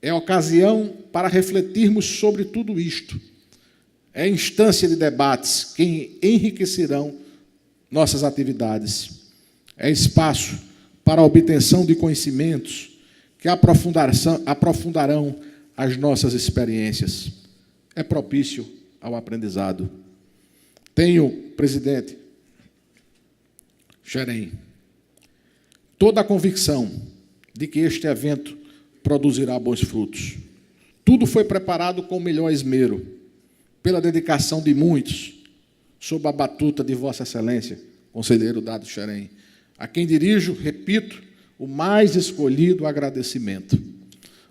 é ocasião para refletirmos sobre tudo isto. É instância de debates que enriquecerão nossas atividades. É espaço para a obtenção de conhecimentos que aprofundarão as nossas experiências. É propício ao aprendizado. Tenho, presidente Xerém, toda a convicção de que este evento produzirá bons frutos. Tudo foi preparado com o melhor esmero, pela dedicação de muitos, sob a batuta de Vossa Excelência, conselheiro Dado Xerém, a quem dirijo, repito, o mais escolhido agradecimento.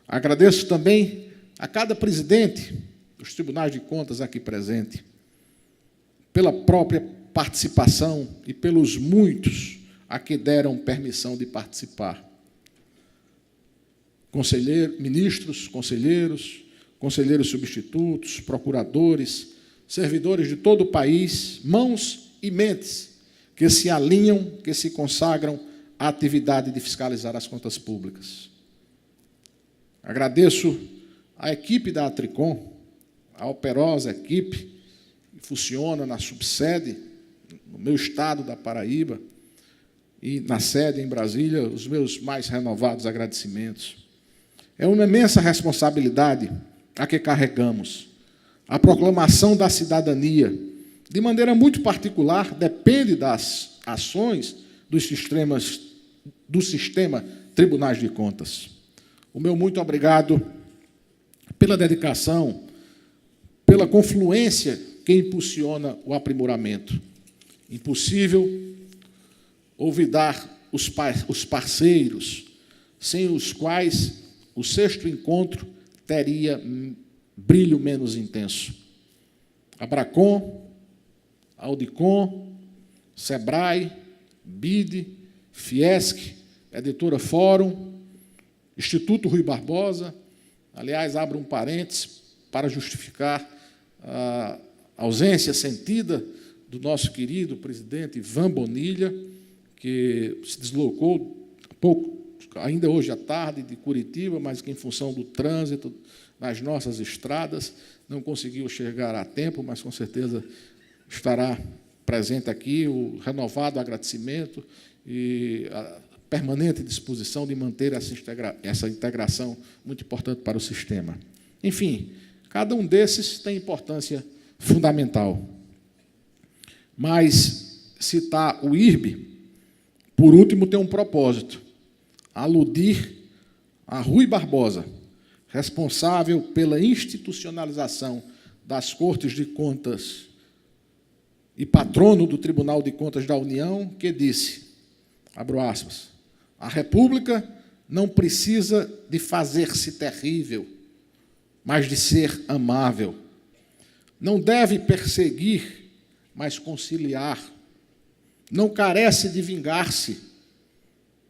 Agradeço também a cada presidente dos tribunais de contas aqui presente, pela própria participação e pelos muitos a que deram permissão de participar. Ministros, conselheiros substitutos, procuradores, servidores de todo o país, mãos e mentes que se alinham, que se consagram à atividade de fiscalizar as contas públicas. Agradeço à equipe da Atricom, a operosa equipe que funciona na subsede, no meu estado da Paraíba, e na sede em Brasília, os meus mais renovados agradecimentos. É uma imensa responsabilidade a que carregamos. A proclamação da cidadania, de maneira muito particular, depende das ações do sistema Tribunais de Contas. O meu muito obrigado pela dedicação, pela confluência que impulsiona o aprimoramento. Impossível olvidar os parceiros, sem os quais o sexto encontro teria brilho menos intenso. Abracom, Audicom, Sebrae, BID, Fiesc, Editora Fórum, Instituto Rui Barbosa. Aliás, abro um parênteses para justificar a ausência sentida do nosso querido presidente Ivan Bonilha, que se deslocou ainda hoje à tarde de Curitiba, mas que, em função do trânsito nas nossas estradas, não conseguiu chegar a tempo, mas com certeza estará presente aqui. O renovado agradecimento e a permanente disposição de manter essa integração muito importante para o sistema. Enfim, cada um desses tem importância fundamental. Mas citar o IRB, por último, tem um propósito: aludir a Rui Barbosa, responsável pela institucionalização das Cortes de Contas e patrono do Tribunal de Contas da União, que disse, abro aspas, a República não precisa de fazer-se terrível, mas de ser amável. Não deve perseguir, mas conciliar. Não carece de vingar-se,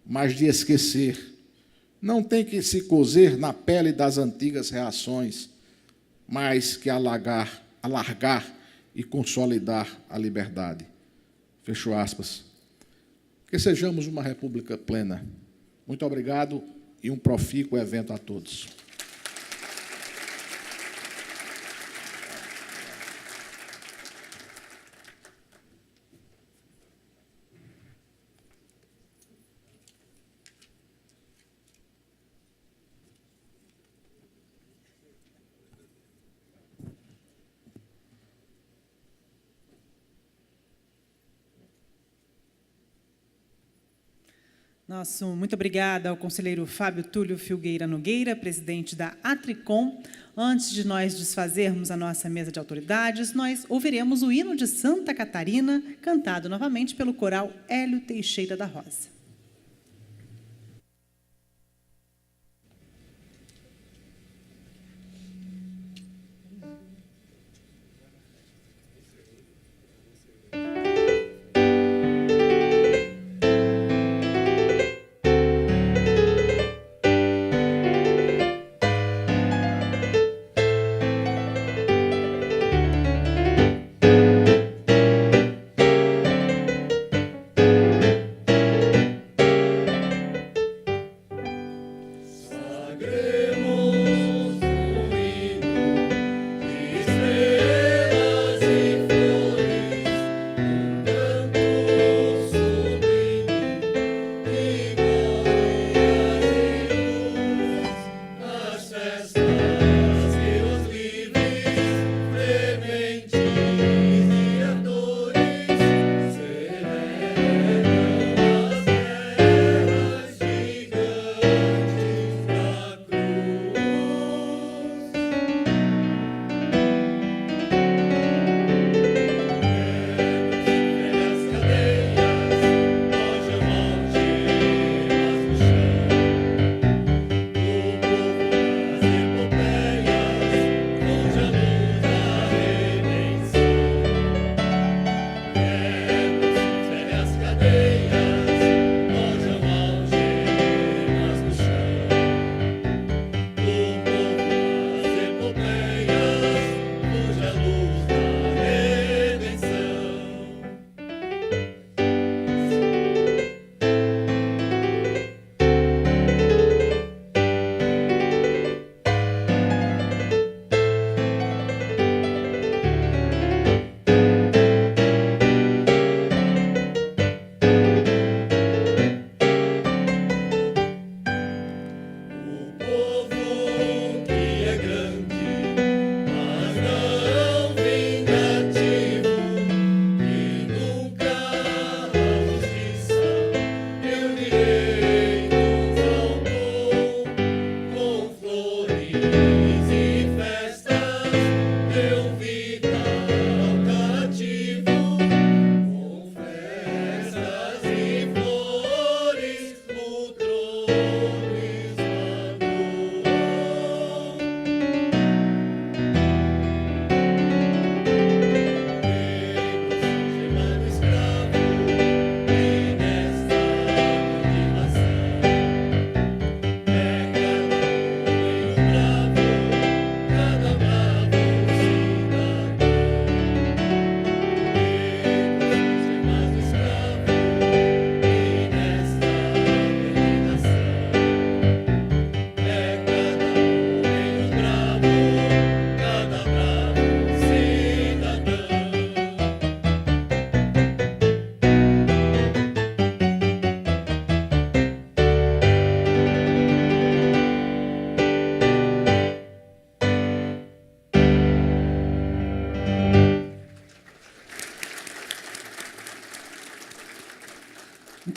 mas de esquecer. Não tem que se coser na pele das antigas reações, mas que alargar e consolidar a liberdade. Fecho aspas. Que sejamos uma república plena. Muito obrigado e um profícuo evento a todos. Muito obrigada ao conselheiro Fábio Túlio Filgueira Nogueira, presidente da Atricom. Antes de nós desfazermos a nossa mesa de autoridades, nós ouviremos o hino de Santa Catarina, cantado novamente pelo coral Hélio Teixeira da Rosa.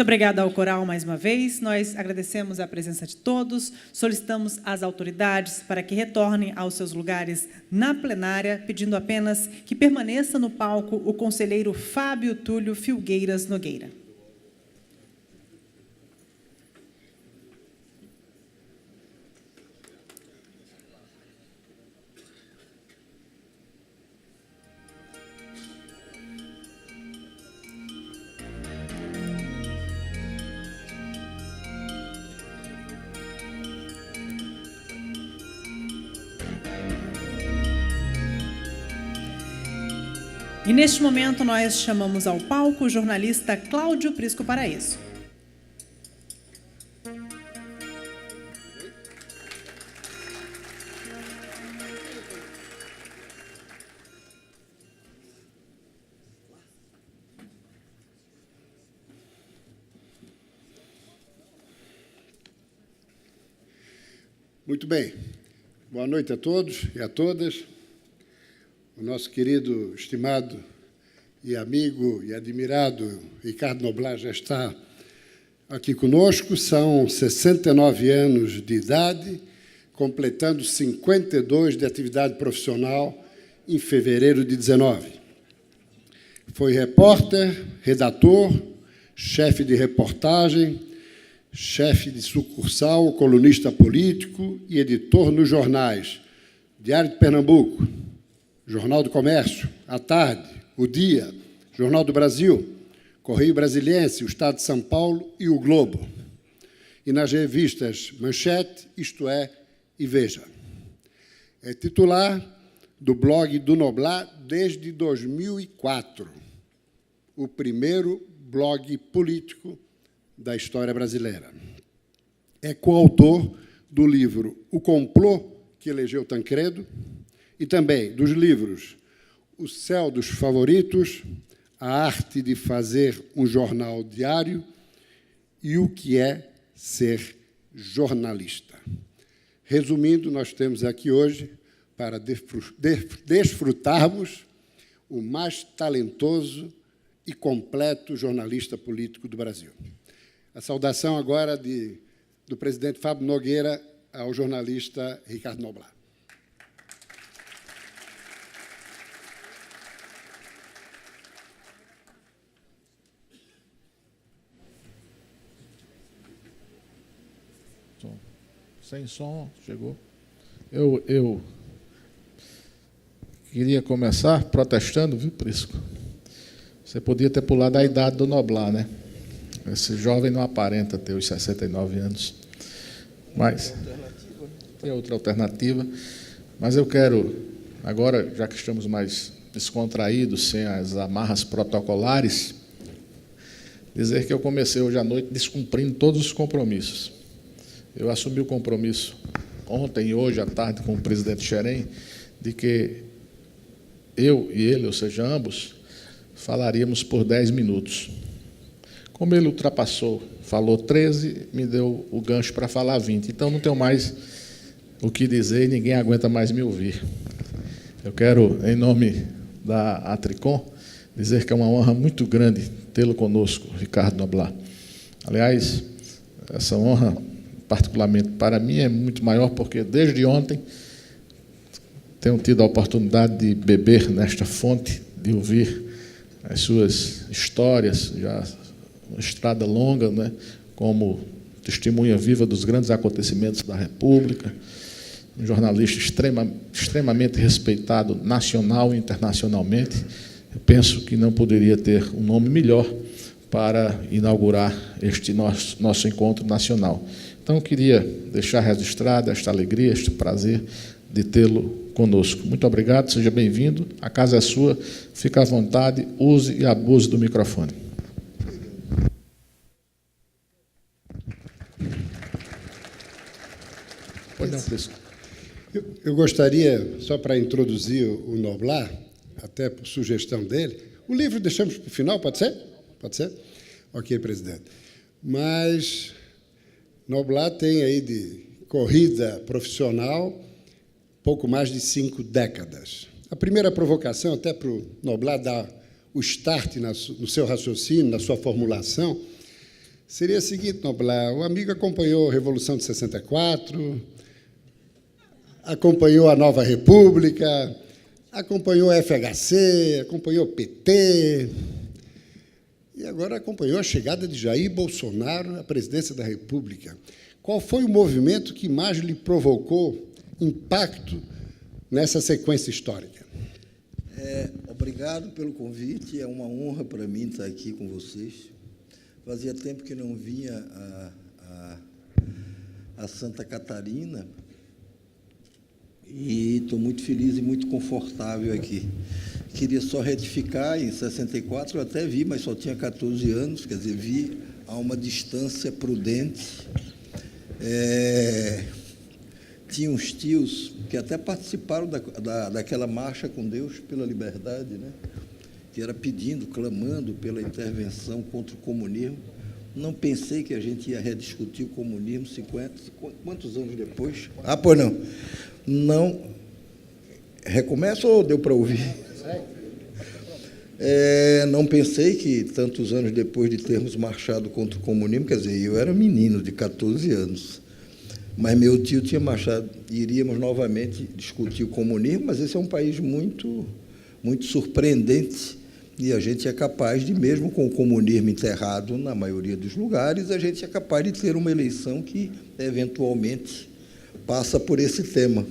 Muito obrigada ao coral mais uma vez. Nós agradecemos a presença de todos, solicitamos às autoridades para que retornem aos seus lugares na plenária, pedindo apenas que permaneça no palco o conselheiro Fábio Túlio Filgueiras Nogueira. E, neste momento, nós chamamos ao palco o jornalista Cláudio Prisco Paraíso. Muito bem. Boa noite a todos e a todas. O nosso querido, estimado e amigo e admirado Ricardo Noblat já está aqui conosco. São 69 anos de idade, completando 52 de atividade profissional em fevereiro de 19. Foi repórter, redator, chefe de reportagem, chefe de sucursal, colunista político e editor nos jornais Diário de Pernambuco, Jornal do Comércio, A Tarde, O Dia, Jornal do Brasil, Correio Brasiliense, o Estado de São Paulo e o Globo. E nas revistas Manchete, Isto É e Veja. É titular do blog do Noblat desde 2004, o primeiro blog político da história brasileira. É coautor do livro O Complô que elegeu Tancredo, e também dos livros O Céu dos Favoritos, A Arte de Fazer um Jornal Diário e O que é Ser Jornalista. Resumindo, nós temos aqui hoje para desfrutarmos o mais talentoso e completo jornalista político do Brasil. A saudação agora do presidente Fábio Nogueira ao jornalista Ricardo Noblat. Sem som, chegou. Eu queria começar protestando, viu, Prisco? Você podia ter pulado a idade do Noblat, né? Esse jovem não aparenta ter os 69 anos. Mas tem outra alternativa. Mas eu quero, agora, já que estamos mais descontraídos, sem as amarras protocolares, dizer que eu comecei hoje à noite descumprindo todos os compromissos. Eu assumi o compromisso ontem e hoje à tarde com o presidente Xerém de que eu e ele, ou seja, ambos, falaríamos por 10 minutos. Como ele ultrapassou, falou 13, me deu o gancho para falar 20. Então, não tenho mais o que dizer e ninguém aguenta mais me ouvir. Eu quero, em nome da Atricom, dizer que é uma honra muito grande tê-lo conosco, Ricardo Noblat. Aliás, essa honra, particularmente para mim, é muito maior porque, desde ontem, tenho tido a oportunidade de beber nesta fonte, de ouvir as suas histórias, já uma estrada longa, né, como testemunha viva dos grandes acontecimentos da República, um jornalista extremamente respeitado nacional e internacionalmente. Eu penso que não poderia ter um nome melhor para inaugurar este nosso encontro nacional. Então, eu queria deixar registrada esta alegria, este prazer de tê-lo conosco. Muito obrigado, seja bem-vindo. A casa é sua, fique à vontade, use e abuse do microfone. Pois não, Prisco. Eu gostaria, só para introduzir o Noblat, até por sugestão dele, o livro deixamos para o final, pode ser? Pode ser? Ok, presidente. Mas Noblat tem aí de corrida profissional pouco mais de 5 décadas. A primeira provocação, até para o Noblat dar o start no seu raciocínio, na sua formulação, seria o seguinte, Noblar, o amigo acompanhou a Revolução de 64, acompanhou a Nova República, acompanhou o FHC, acompanhou o PT, e agora acompanhou a chegada de Jair Bolsonaro à presidência da República. Qual foi o movimento que mais lhe provocou impacto nessa sequência histórica? Obrigado pelo convite, é uma honra para mim estar aqui com vocês. Fazia tempo que não vinha a Santa Catarina e estou muito feliz e muito confortável aqui. Queria só retificar, em 64 eu até vi, mas só tinha 14 anos, quer dizer, vi a uma distância prudente. Tinha uns tios que até participaram daquela marcha com Deus pela liberdade, né? Que era pedindo, clamando pela intervenção contra o comunismo. Não pensei que a gente ia rediscutir o comunismo 50, quantos anos depois? Pois não. Não. Recomeça ou deu para ouvir? Não pensei que, tantos anos depois de termos marchado contra o comunismo, quer dizer, eu era menino de 14 anos, mas meu tio tinha marchado, iríamos novamente discutir o comunismo, mas esse é um país muito, muito surpreendente, e a gente é capaz de, mesmo com o comunismo enterrado na maioria dos lugares, a gente é capaz de ter uma eleição que, eventualmente, passa por esse tema.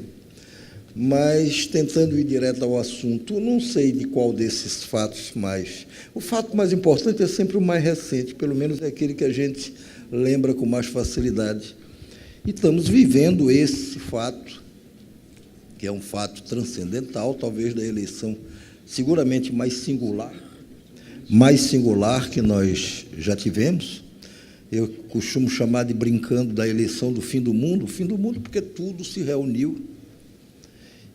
Mas, tentando ir direto ao assunto, não sei de qual desses fatos mais. O fato mais importante é sempre o mais recente, pelo menos é aquele que a gente lembra com mais facilidade. E estamos vivendo esse fato, que é um fato transcendental, talvez da eleição seguramente mais singular que nós já tivemos. Eu costumo chamar de, brincando, da eleição do fim do mundo porque tudo se reuniu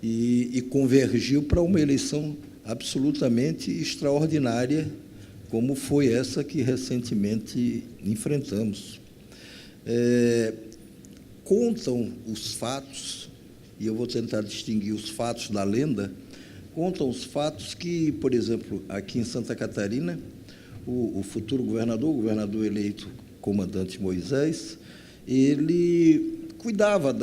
e convergiu para uma eleição absolutamente extraordinária, como foi essa que recentemente enfrentamos. Contam os fatos, e eu vou tentar distinguir os fatos da lenda, contam os fatos que, por exemplo, aqui em Santa Catarina, o futuro governador, o governador eleito, comandante Moisés, ele cuidava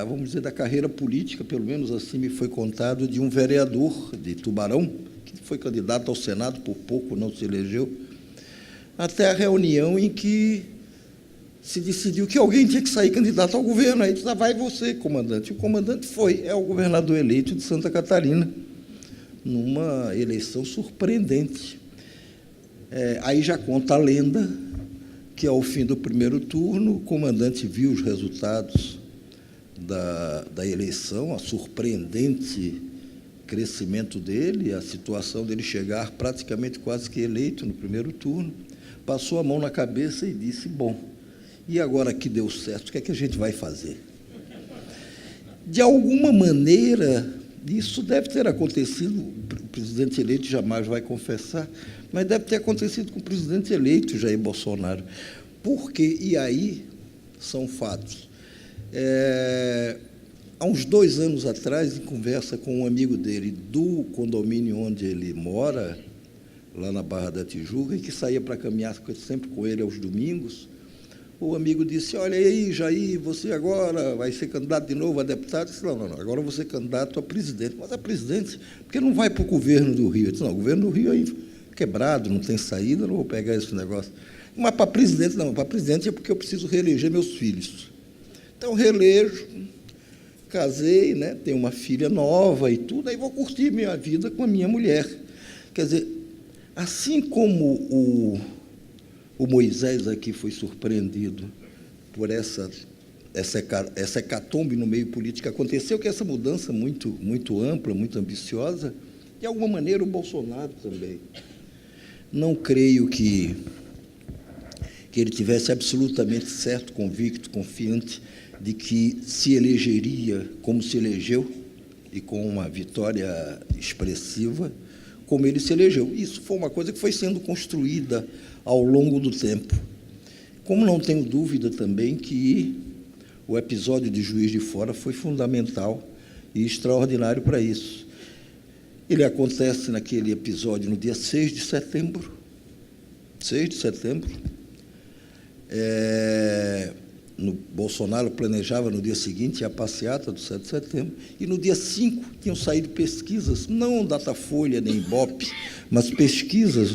vamos dizer, da carreira política, pelo menos assim me foi contado, de um vereador de Tubarão, que foi candidato ao Senado, por pouco não se elegeu, até a reunião em que se decidiu que alguém tinha que sair candidato ao governo. Aí disse, vai você, comandante. O comandante é o governador eleito de Santa Catarina, numa eleição surpreendente. Aí já conta a lenda que, ao fim do primeiro turno, o comandante viu os resultados da eleição, a surpreendente crescimento dele, a situação dele chegar praticamente quase que eleito no primeiro turno, passou a mão na cabeça e disse, bom, e agora que deu certo, o que é que a gente vai fazer? De alguma maneira, isso deve ter acontecido, o presidente eleito jamais vai confessar, mas deve ter acontecido com o presidente eleito, Jair Bolsonaro. Por quê? E aí são fatos. Há uns 2 anos atrás, em conversa com um amigo dele do condomínio onde ele mora, lá na Barra da Tijuca, e que saía para caminhar sempre com ele aos domingos, o amigo disse, olha aí, Jair, você agora vai ser candidato de novo a deputado? Eu disse, não, agora eu vou ser candidato a presidente. Mas a presidente, por que não vai para o governo do Rio? Eu disse, não, o governo do Rio é quebrado, não tem saída, não vou pegar esse negócio. Mas para presidente, não, para presidente é porque eu preciso reeleger meus filhos. Então, reelejo, casei, né, tenho uma filha nova e tudo, aí vou curtir minha vida com a minha mulher. Quer dizer, assim como o Moisés aqui foi surpreendido por essa hecatombe no meio político, aconteceu que essa mudança muito, muito ampla, muito ambiciosa, de alguma maneira o Bolsonaro também. Não creio que ele tivesse absolutamente certo, convicto, confiante de que se elegeria como se elegeu e com uma vitória expressiva, como ele se elegeu. Isso foi uma coisa que foi sendo construída ao longo do tempo. Como não tenho dúvida também que o episódio de Juiz de Fora foi fundamental e extraordinário para isso. Ele acontece naquele episódio no dia 6 de setembro. 6 de setembro. Bolsonaro planejava no dia seguinte a passeata do 7 de setembro, e no dia 5 tinham saído pesquisas, não Datafolha nem Ibope, mas pesquisas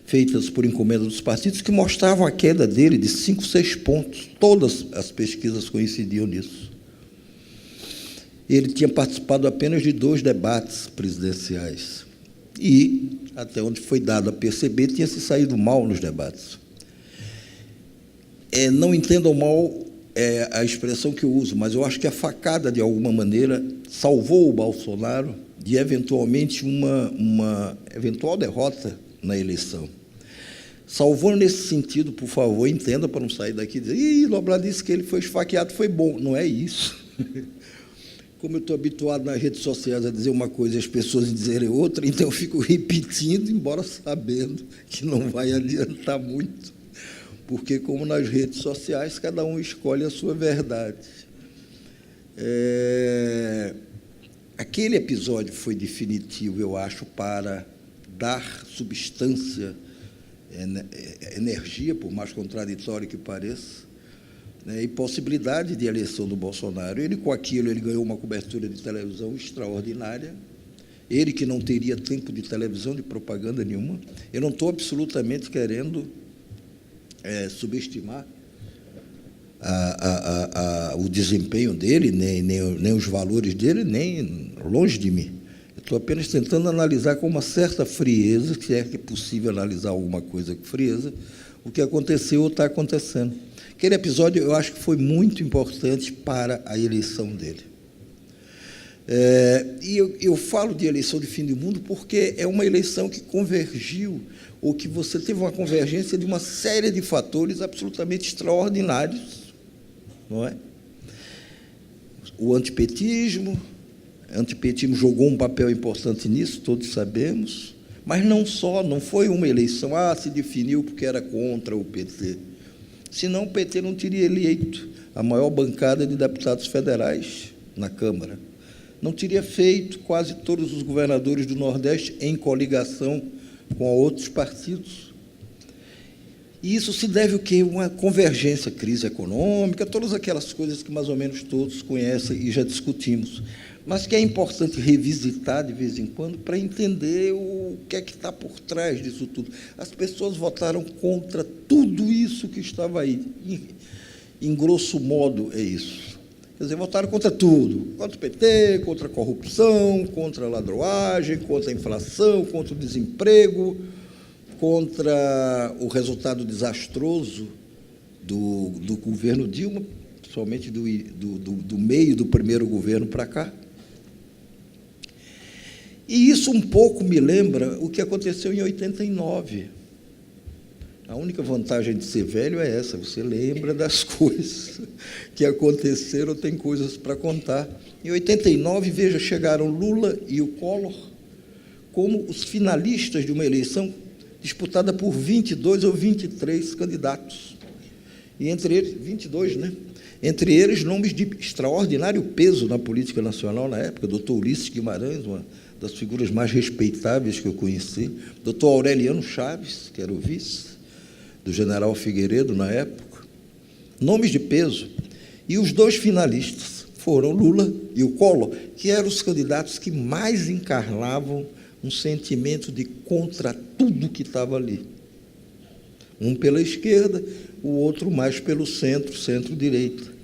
feitas por encomenda dos partidos, que mostravam a queda dele de 5, 6 pontos. Todas as pesquisas coincidiam nisso. Ele tinha participado apenas de 2 debates presidenciais e, até onde foi dado a perceber, tinha se saído mal nos debates. Não entendam mal a expressão que eu uso, mas eu acho que a facada, de alguma maneira, salvou o Bolsonaro de, eventualmente, uma eventual derrota na eleição. Salvou nesse sentido, por favor, entenda, para não sair daqui e dizer: Noblar disse que ele foi esfaqueado, foi bom. Não é isso. Como eu estou habituado nas redes sociais a dizer uma coisa e as pessoas dizerem outra, então eu fico repetindo, embora sabendo que não vai adiantar muito, porque, como nas redes sociais, cada um escolhe a sua verdade. Aquele episódio foi definitivo, eu acho, para dar substância, energia, por mais contraditório que pareça, e possibilidade de eleição do Bolsonaro. Ele, com aquilo, ele ganhou uma cobertura de televisão extraordinária, ele que não teria tempo de televisão, de propaganda nenhuma. Eu não estou absolutamente querendo subestimar o desempenho dele, nem os valores dele, nem longe de mim. Estou apenas tentando analisar com uma certa frieza, se é que é possível analisar alguma coisa com frieza, o que aconteceu ou está acontecendo. Aquele episódio, eu acho que foi muito importante para a eleição dele. E eu falo de eleição de fim do mundo porque é uma eleição que convergiu, ou que você teve uma convergência de uma série de fatores absolutamente extraordinários, não é? O antipetismo jogou um papel importante nisso, todos sabemos, mas não foi uma eleição, se definiu porque era contra o PT. Senão o PT não teria eleito a maior bancada de deputados federais na Câmara. Não teria feito quase todos os governadores do Nordeste em coligação com outros partidos. E isso se deve o quê? Uma convergência, crise econômica, todas aquelas coisas que mais ou menos todos conhecem e já discutimos, mas que é importante revisitar de vez em quando para entender o que é que está por trás disso tudo. As pessoas votaram contra tudo isso que estava aí. Em grosso modo, é isso. Quer dizer, votaram contra tudo. Contra o PT, contra a corrupção, contra a ladroagem, contra a inflação, contra o desemprego, contra o resultado desastroso do governo Dilma, principalmente do meio do primeiro governo para cá. E isso um pouco me lembra o que aconteceu em 89. A única vantagem de ser velho é essa, você lembra das coisas que aconteceram, tem coisas para contar. Em 89, veja, chegaram Lula e o Collor como os finalistas de uma eleição disputada por 22 ou 23 candidatos. E entre eles, 22, né? Entre eles, nomes de extraordinário peso na política nacional na época, doutor Ulisses Guimarães, uma das figuras mais respeitáveis que eu conheci, doutor Aureliano Chaves, que era o vice do general Figueiredo na época, nomes de peso. E os 2 finalistas foram Lula e o Collor, que eram os candidatos que mais encarnavam um sentimento de contra tudo que estava ali. Um pela esquerda, o outro mais pelo centro-direita.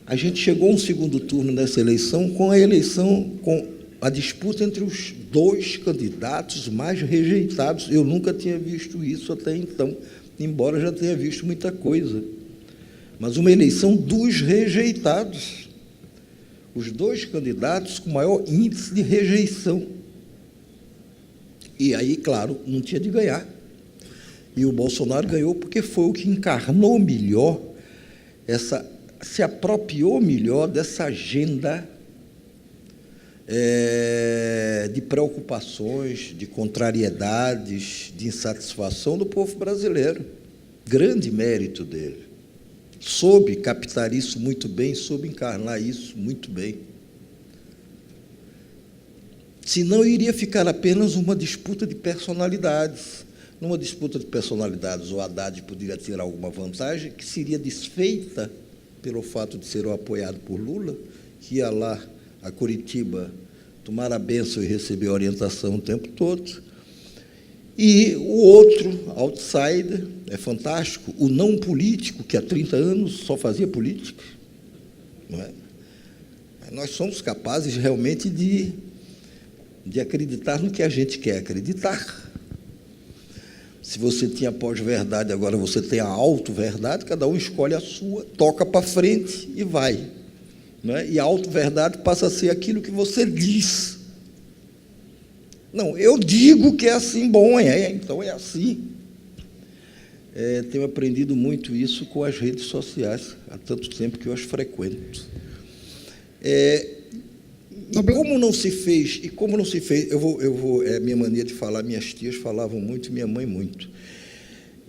A gente chegou a um segundo turno nessa eleição com a disputa entre os 2 candidatos mais rejeitados. Eu nunca tinha visto isso até então, embora já tenha visto muita coisa. Mas uma eleição dos rejeitados. Os 2 candidatos com maior índice de rejeição. E aí, claro, não tinha de ganhar. E o Bolsonaro ganhou porque foi o que encarnou melhor, se apropriou melhor dessa agenda de preocupações, de contrariedades, de insatisfação do povo brasileiro. Grande mérito dele. Soube captar isso muito bem, soube encarnar isso muito bem. Senão iria ficar apenas uma disputa de personalidades. numa disputa de personalidades, o Haddad poderia ter alguma vantagem, que seria desfeita pelo fato de ser apoiado por Lula, que ia lá a Curitiba tomar a bênção e receber orientação o tempo todo. E o outro, outsider, é fantástico, o não político, que há 30 anos só fazia política. Não é? Nós somos capazes realmente de acreditar no que a gente quer acreditar. Se você tinha pós-verdade, agora você tem a auto-verdade, cada um escolhe a sua, toca para frente e vai. Não é? E a auto-verdade passa a ser aquilo que você diz. Não, eu digo que é assim, bom, então é assim. Tenho aprendido muito isso com as redes sociais, há tanto tempo que eu as frequento. E como não se fez, é minha mania de falar, minhas tias falavam muito, minha mãe muito.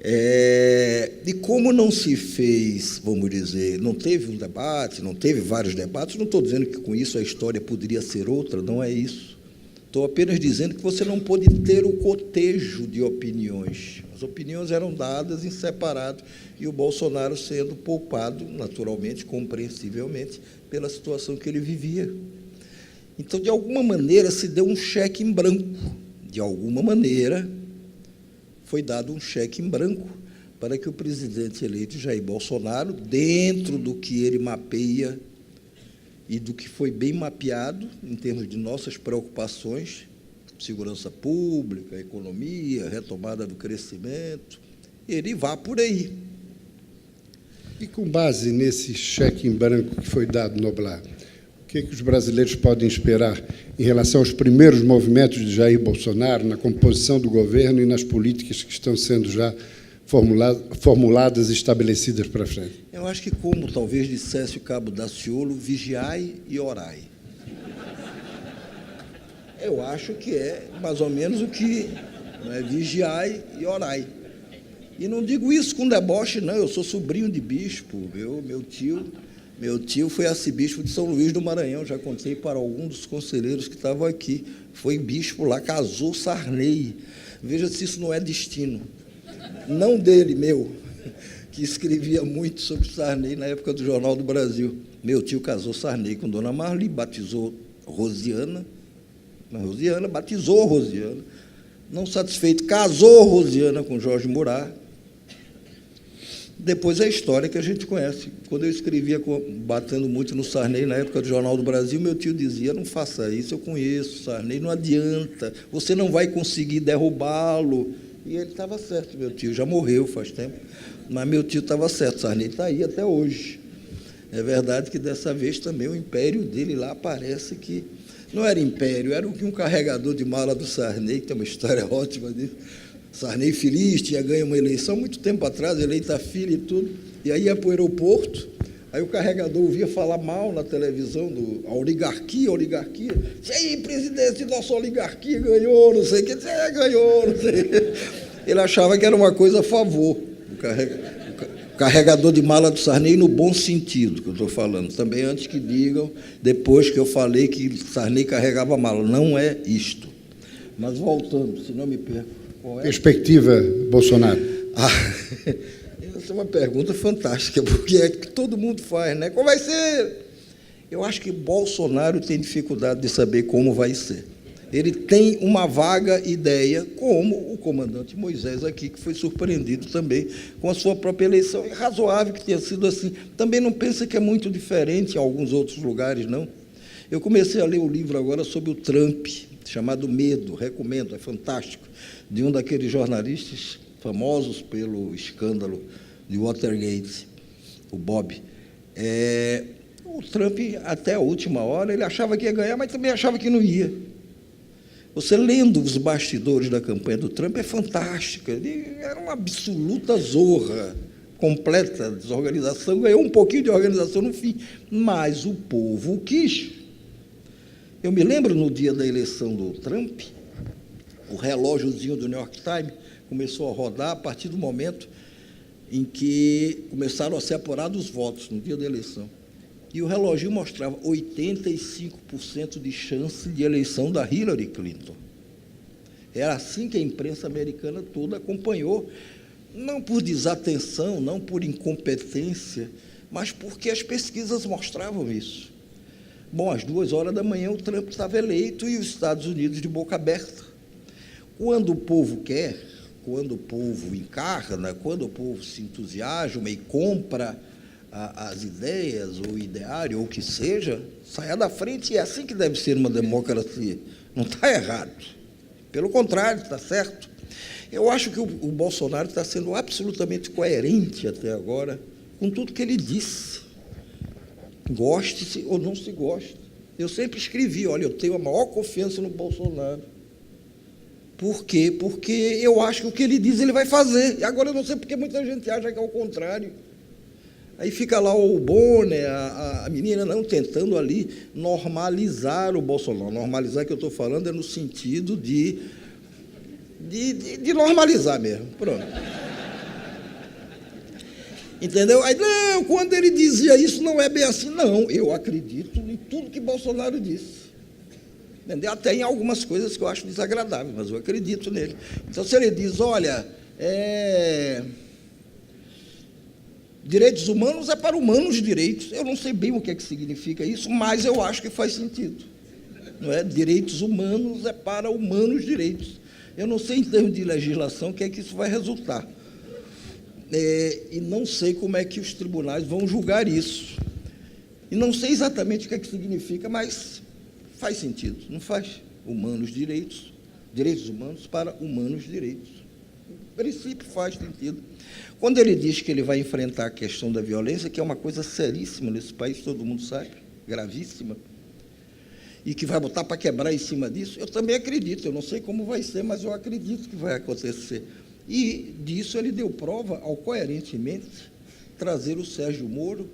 E como não se fez, vamos dizer, não teve um debate, não teve vários debates, não estou dizendo que com isso a história poderia ser outra, não é isso. Estou apenas dizendo que você não pôde ter o cotejo de opiniões. As opiniões eram dadas em separado e o Bolsonaro sendo poupado, naturalmente, compreensivelmente, pela situação que ele vivia. Então, de alguma maneira, se deu um cheque em branco. De alguma maneira, foi dado um cheque em branco para que o presidente eleito Jair Bolsonaro, dentro do que ele mapeia e do que foi bem mapeado em termos de nossas preocupações, segurança pública, economia, retomada do crescimento, ele vá por aí. E com base nesse cheque em branco que foi dado, Noblar, o que os brasileiros podem esperar em relação aos primeiros movimentos de Jair Bolsonaro na composição do governo e nas políticas que estão sendo já formuladas e estabelecidas para frente? Eu acho que, como talvez dissesse o cabo Daciolo, vigiai e orai. Eu acho que é mais ou menos o que, né, vigiai e orai. E não digo isso com deboche, não, eu sou sobrinho de bispo, meu tio foi arcebispo de São Luís do Maranhão, já contei para algum dos conselheiros que estavam aqui, foi bispo lá, casou Sarney. Veja se isso não é destino. Não dele, meu, que escrevia muito sobre Sarney na época do Jornal do Brasil. Meu tio casou Sarney com Dona Marli, batizou Rosiana, batizou Rosiana, não satisfeito, casou Rosiana com Jorge Murat. Depois a história que a gente conhece. Quando eu escrevia batendo muito no Sarney, na época do Jornal do Brasil, meu tio dizia, não faça isso, eu conheço Sarney, não adianta, você não vai conseguir derrubá-lo. E ele estava certo, meu tio, já morreu faz tempo, mas meu tio estava certo, Sarney está aí até hoje. É verdade que dessa vez também o império dele lá parece que não era império, era um carregador de mala do Sarney, que tem uma história ótima disso. Sarney feliz, tinha ganho uma eleição muito tempo atrás, eleita filha e tudo, e aí ia para o aeroporto, aí o carregador ouvia falar mal na televisão, a oligarquia, e aí, presidente, nossa oligarquia ganhou, não sei o que, ganhou, não sei o que. Ele achava que era uma coisa a favor, o carregador de mala do Sarney no bom sentido, que eu estou falando, também antes que digam, depois que eu falei que Sarney carregava mala, não é isto. Mas voltando, se não me perco. Perspectiva, Bolsonaro. Essa é uma pergunta fantástica, porque é que todo mundo faz, né? Como vai ser? Eu acho que Bolsonaro tem dificuldade de saber como vai ser. Ele tem uma vaga ideia, como o comandante Moisés aqui, que foi surpreendido também com a sua própria eleição. É razoável que tenha sido assim. Também não pensa que é muito diferente em alguns outros lugares, não. Eu comecei a ler o livro agora sobre o Trump, chamado Medo, recomendo, é fantástico, de um daqueles jornalistas famosos pelo escândalo de Watergate, o Bob. O Trump, até a última hora, ele achava que ia ganhar, mas também achava que não ia. Você lendo os bastidores da campanha do Trump é fantástica, ele era uma absoluta zorra, completa desorganização, ganhou um pouquinho de organização no fim, mas o povo o quis. Eu me lembro, no dia da eleição do Trump, o relógiozinho do New York Times começou a rodar a partir do momento em que começaram a ser apurados os votos, no dia da eleição. E o reloginho mostrava 85% de chance de eleição da Hillary Clinton. Era assim que a imprensa americana toda acompanhou, não por desatenção, não por incompetência, mas porque as pesquisas mostravam isso. Bom, às 2h da manhã o Trump estava eleito e os Estados Unidos de boca aberta. Quando o povo quer, quando o povo encarna, quando o povo se entusiasma e compra as ideias, ou o ideário, ou o que seja, saia da frente, e é assim que deve ser uma democracia. Não está errado. Pelo contrário, está certo. Eu acho que o Bolsonaro está sendo absolutamente coerente até agora com tudo que ele disse. Goste-se ou não se goste. Eu sempre escrevi, olha, eu tenho a maior confiança no Bolsonaro. Por quê? Porque eu acho que o que ele diz, ele vai fazer. E agora eu não sei porque muita gente acha que é o contrário. Aí fica lá o Bonner, a menina, não, tentando ali normalizar o Bolsonaro. Normalizar que eu estou falando é no sentido de normalizar mesmo. Pronto. Entendeu? Aí, não, quando ele dizia isso, não é bem assim. Não, eu acredito em tudo que Bolsonaro disse. Entendeu? Até em algumas coisas que eu acho desagradáveis, mas eu acredito nele. Então, se ele diz, olha, direitos humanos é para humanos direitos. Eu não sei bem o que é que significa isso, mas eu acho que faz sentido. Não é? Direitos humanos é para humanos direitos. Eu não sei, em termos de legislação, o que é que isso vai resultar. E não sei como é que os tribunais vão julgar isso. E não sei exatamente o que é que significa, mas faz sentido, não faz? Humanos direitos, direitos humanos para humanos direitos. No princípio faz sentido. Quando ele diz que ele vai enfrentar a questão da violência, que é uma coisa seríssima nesse país, todo mundo sabe, gravíssima, e que vai botar para quebrar em cima disso, eu também acredito, eu não sei como vai ser, mas eu acredito que vai acontecer. E disso ele deu prova ao coerentemente trazer o Sérgio Moro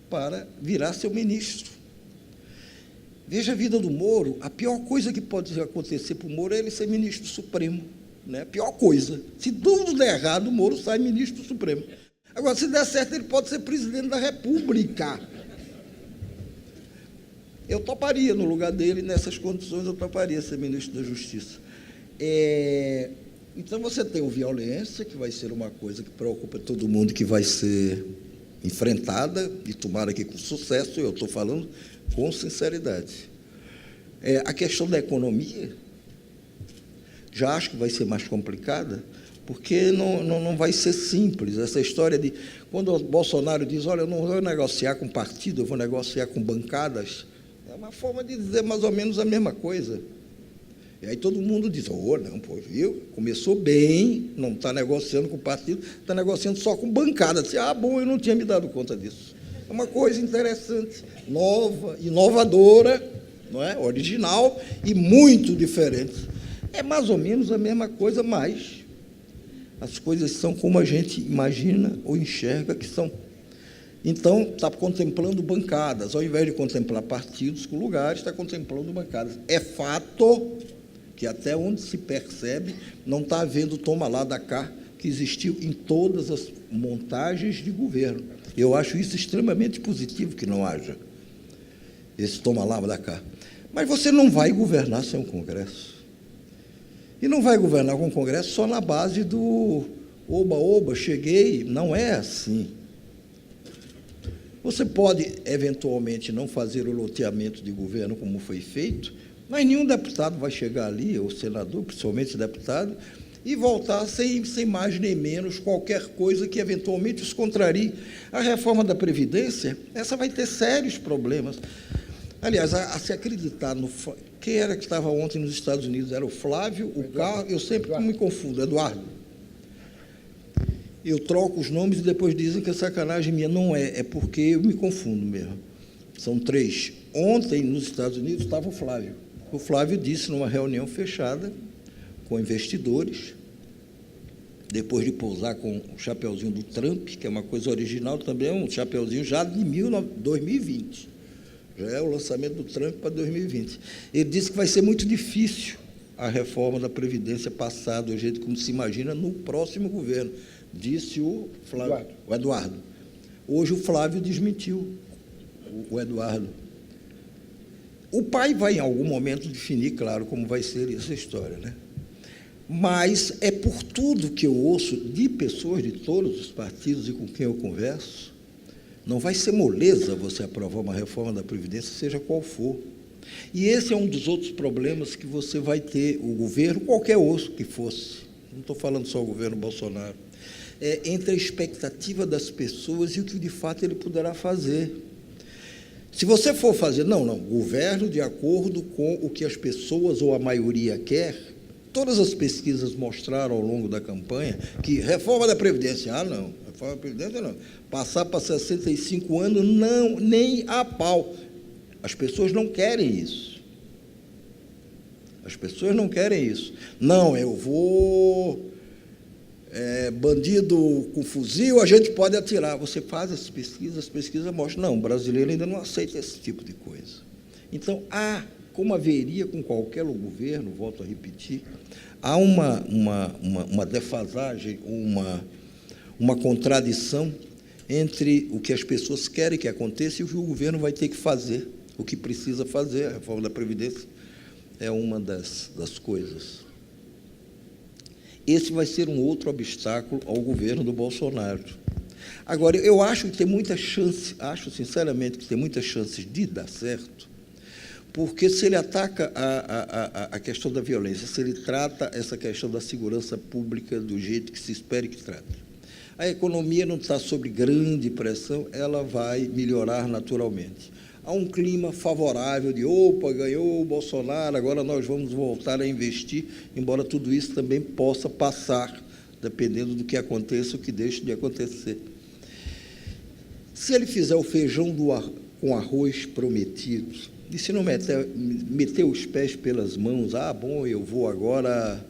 para virar seu ministro. Veja a vida do Moro, a pior coisa que pode acontecer para o Moro é ele ser ministro supremo. Né? A pior coisa. Se tudo der errado, o Moro sai ministro supremo. Agora, se der certo, ele pode ser presidente da República. Eu toparia no lugar dele, nessas condições, eu toparia ser ministro da Justiça. Então, você tem o violência, que vai ser uma coisa que preocupa todo mundo, que vai ser enfrentada, e tomara que com sucesso, eu estou falando com sinceridade. A questão da economia, já acho que vai ser mais complicada, porque não vai ser simples. Essa história de, quando o Bolsonaro diz, olha, eu não vou negociar com partido, eu vou negociar com bancadas, é uma forma de dizer mais ou menos a mesma coisa. E aí todo mundo diz, não, pô, viu? Começou bem, não está negociando com partido, está negociando só com bancada. Disse, bom, eu não tinha me dado conta disso. É uma coisa interessante, nova, inovadora, não é? Original e muito diferente. É mais ou menos a mesma coisa, mas as coisas são como a gente imagina ou enxerga que são. Então, está contemplando bancadas, ao invés de contemplar partidos com lugares, está contemplando bancadas. É fato que, até onde se percebe, não está havendo toma lá da cá que existiu em todas as montagens de governo. Eu acho isso extremamente positivo, que não haja esse toma lá da cá. Mas você não vai governar sem um Congresso. E não vai governar com o Congresso só na base do oba-oba, cheguei. Não é assim. Você pode, eventualmente, não fazer o loteamento de governo como foi feito, mas nenhum deputado vai chegar ali, ou senador, principalmente deputado, e voltar sem mais nem menos qualquer coisa que, eventualmente, os contrarie. A reforma da Previdência, essa vai ter sérios problemas. Aliás, a se acreditar no... Quem era que estava ontem nos Estados Unidos? Era o Flávio, o Carlos, eu sempre me confundo, Eduardo. Eu troco os nomes e depois dizem que é sacanagem minha. Não é, é porque eu me confundo mesmo. São 3. Ontem, nos Estados Unidos, estava o Flávio. O Flávio disse, numa reunião fechada com investidores, depois de pousar com o chapeuzinho do Trump, que é uma coisa original, também é um chapeuzinho já de 2020. Já é o lançamento do Trump para 2020. Ele disse que vai ser muito difícil a reforma da Previdência passar do jeito como se imagina no próximo governo, disse o Flávio, o Eduardo. Hoje o Flávio desmentiu o Eduardo. O pai vai, em algum momento, definir, claro, como vai ser essa história, né? Mas é por tudo que eu ouço de pessoas de todos os partidos e com quem eu converso, não vai ser moleza você aprovar uma reforma da Previdência, seja qual for. E esse é um dos outros problemas que você vai ter, o governo, qualquer outro que fosse, não estou falando só o governo Bolsonaro, entre a expectativa das pessoas e o que de fato ele poderá fazer. Se você for fazer, não, governo de acordo com o que as pessoas ou a maioria quer, todas as pesquisas mostraram ao longo da campanha que reforma da Previdência, não, reforma da Previdência não, passar para 65 anos, não, nem a pau. As pessoas não querem isso. As pessoas não querem isso. Não, eu vou... bandido com fuzil, a gente pode atirar. Você faz as pesquisas mostram, não, o brasileiro ainda não aceita esse tipo de coisa. Então, como haveria com qualquer governo, volto a repetir, há uma defasagem, uma contradição entre o que as pessoas querem que aconteça e o que o governo vai ter que fazer, o que precisa fazer. A reforma da Previdência é uma das coisas. Esse vai ser um outro obstáculo ao governo do Bolsonaro. Agora, eu acho que tem muita chance, acho sinceramente que tem muitas chances de dar certo, porque se ele ataca a questão da violência, se ele trata essa questão da segurança pública do jeito que se espera que trate, a economia não está sob grande pressão, ela vai melhorar naturalmente. Há um clima favorável de, opa, ganhou o Bolsonaro, agora nós vamos voltar a investir, embora tudo isso também possa passar, dependendo do que aconteça ou que deixe de acontecer. Se ele fizer o feijão com arroz prometido, e se não meter os pés pelas mãos, bom, eu vou agora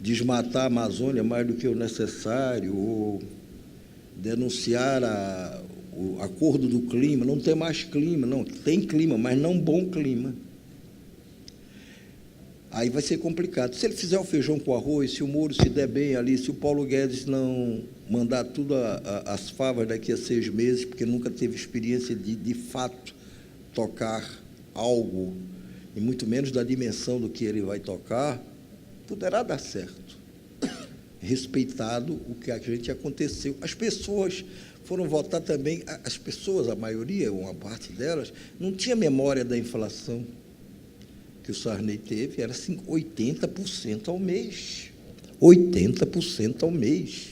desmatar a Amazônia mais do que o necessário, ou denunciar o acordo do clima, não tem mais clima, não, tem clima, mas não bom clima. Aí vai ser complicado. Se ele fizer o feijão com arroz, se o Moro se der bem ali, se o Paulo Guedes não mandar tudo às favas daqui a 6 meses, porque nunca teve experiência de fato, tocar algo, e muito menos da dimensão do que ele vai tocar, poderá dar certo, respeitado o que a gente aconteceu. As pessoas foram votar também, as pessoas, a maioria, uma parte delas, não tinha memória da inflação que o Sarney teve, era assim, 80% ao mês. 80% ao mês.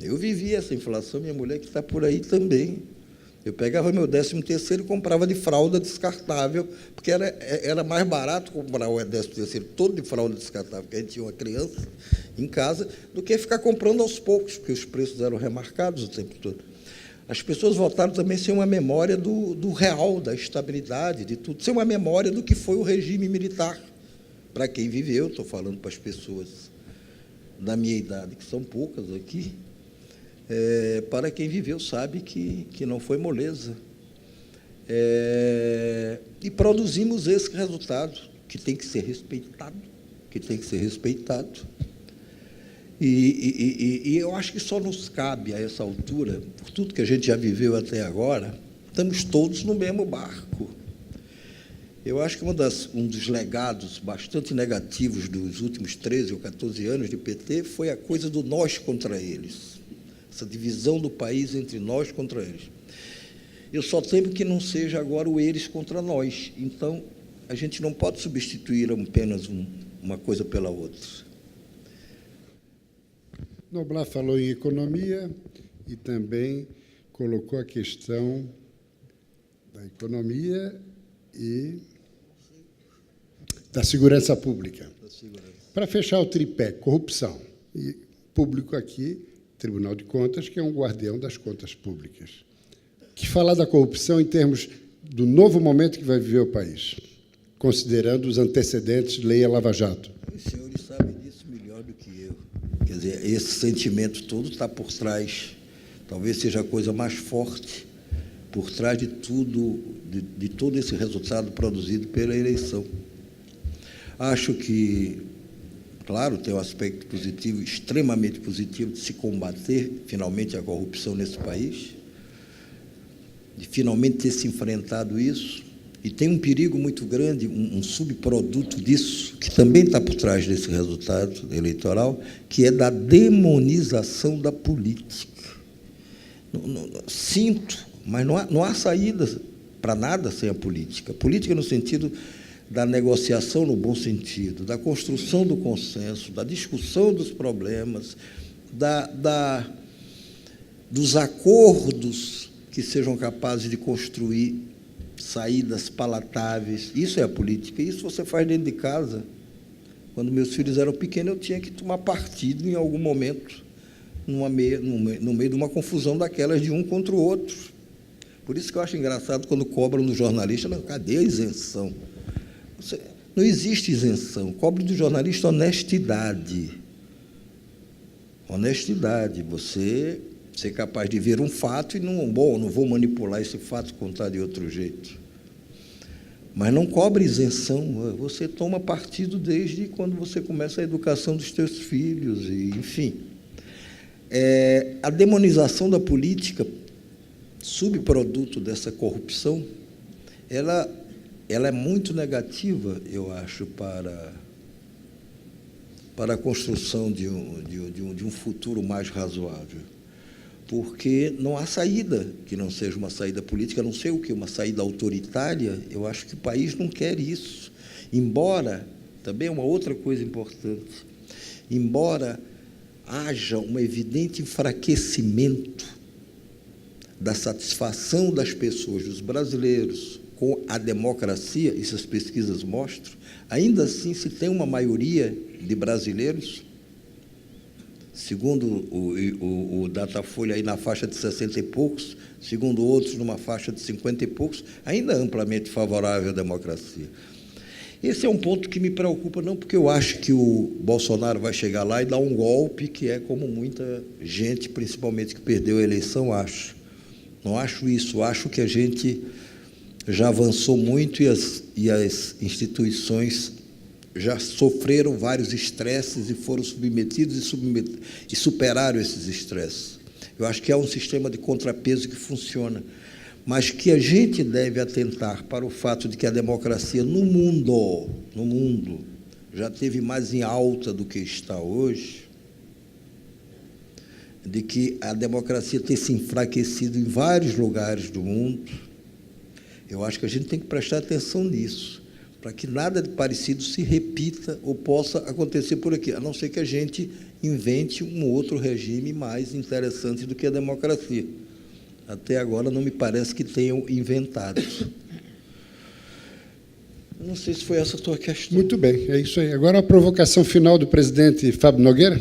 Eu vivi essa inflação, minha mulher que está por aí também. Eu pegava meu 13º e comprava de fralda descartável, porque era mais barato comprar o 13º todo de fralda descartável, porque a gente tinha uma criança em casa, do que ficar comprando aos poucos, porque os preços eram remarcados o tempo todo. As pessoas votaram também sem uma memória do real, da estabilidade, de tudo, sem uma memória do que foi o regime militar. Para quem viveu, estou falando para as pessoas da minha idade, que são poucas aqui, para quem viveu sabe que não foi moleza. E produzimos esse resultado, que tem que ser respeitado, E eu acho que só nos cabe, a essa altura, por tudo que a gente já viveu até agora, estamos todos no mesmo barco. Eu acho que um dos legados bastante negativos dos últimos 13 ou 14 anos de PT foi a coisa do nós contra eles, essa divisão do país entre nós contra eles. Eu só temo que não seja agora o eles contra nós. Então, a gente não pode substituir apenas uma coisa pela outra. Noblat falou em economia e também colocou a questão da economia e da segurança pública. Para fechar o tripé, corrupção. E público aqui, Tribunal de Contas, que é um guardião das contas públicas. Que falar da corrupção em termos do novo momento que vai viver o país, considerando os antecedentes de Lei Lava Jato. Os senhores sabem disso melhor do que eu. Quer dizer, esse sentimento todo está por trás, talvez seja a coisa mais forte, por trás de tudo, de todo esse resultado produzido pela eleição. Acho que, claro, tem um aspecto positivo, extremamente positivo, de se combater finalmente a corrupção nesse país, de finalmente ter se enfrentado isso. E tem um perigo muito grande, um subproduto disso, que também está por trás desse resultado eleitoral, que é da demonização da política. Sinto, mas não há saída para nada sem a política. Política no sentido da negociação no bom sentido, da construção do consenso, da discussão dos problemas, dos acordos que sejam capazes de construir saídas palatáveis. Isso é a política. Isso você faz dentro de casa. Quando meus filhos eram pequenos, eu tinha que tomar partido em algum momento, no meio de uma confusão daquelas de um contra o outro. Por isso que eu acho engraçado quando cobram do jornalista, não, cadê a isenção? Não existe isenção. Cobre do jornalista honestidade. Honestidade. Você ser capaz de ver um fato e não vou manipular esse fato, contar de outro jeito. Mas não cobre isenção. Você toma partido desde quando você começa a educação dos teus filhos, e, enfim. A demonização da política, subproduto dessa corrupção, ela é muito negativa, eu acho, para a construção de um futuro mais razoável. Porque não há saída que não seja uma saída política, a não ser o que? Uma saída autoritária. Eu acho que o país não quer isso. Embora, também é uma outra coisa importante, embora haja um evidente enfraquecimento da satisfação das pessoas, dos brasileiros, com a democracia, isso as pesquisas mostram, ainda assim se tem uma maioria de brasileiros, segundo o Datafolha, aí na faixa de 60 e poucos, segundo outros, numa faixa de 50 e poucos, ainda amplamente favorável à democracia. Esse é um ponto que me preocupa, não porque eu acho que o Bolsonaro vai chegar lá e dar um golpe, que é como muita gente, principalmente que perdeu a eleição, acha. Não acho isso, acho que a gente já avançou muito e as instituições já sofreram vários estresses e foram submetidos e superaram esses estresses. Eu acho que é um sistema de contrapeso que funciona, mas que a gente deve atentar para o fato de que a democracia no mundo já esteve mais em alta do que está hoje, de que a democracia tem se enfraquecido em vários lugares do mundo. Eu acho que a gente tem que prestar atenção nisso, para que nada de parecido se repita ou possa acontecer por aqui, a não ser que a gente invente um outro regime mais interessante do que a democracia. Até agora não me parece que tenham inventado. Não sei se foi essa a tua questão. Muito bem, é isso aí. Agora a provocação final do presidente Fábio Nogueira.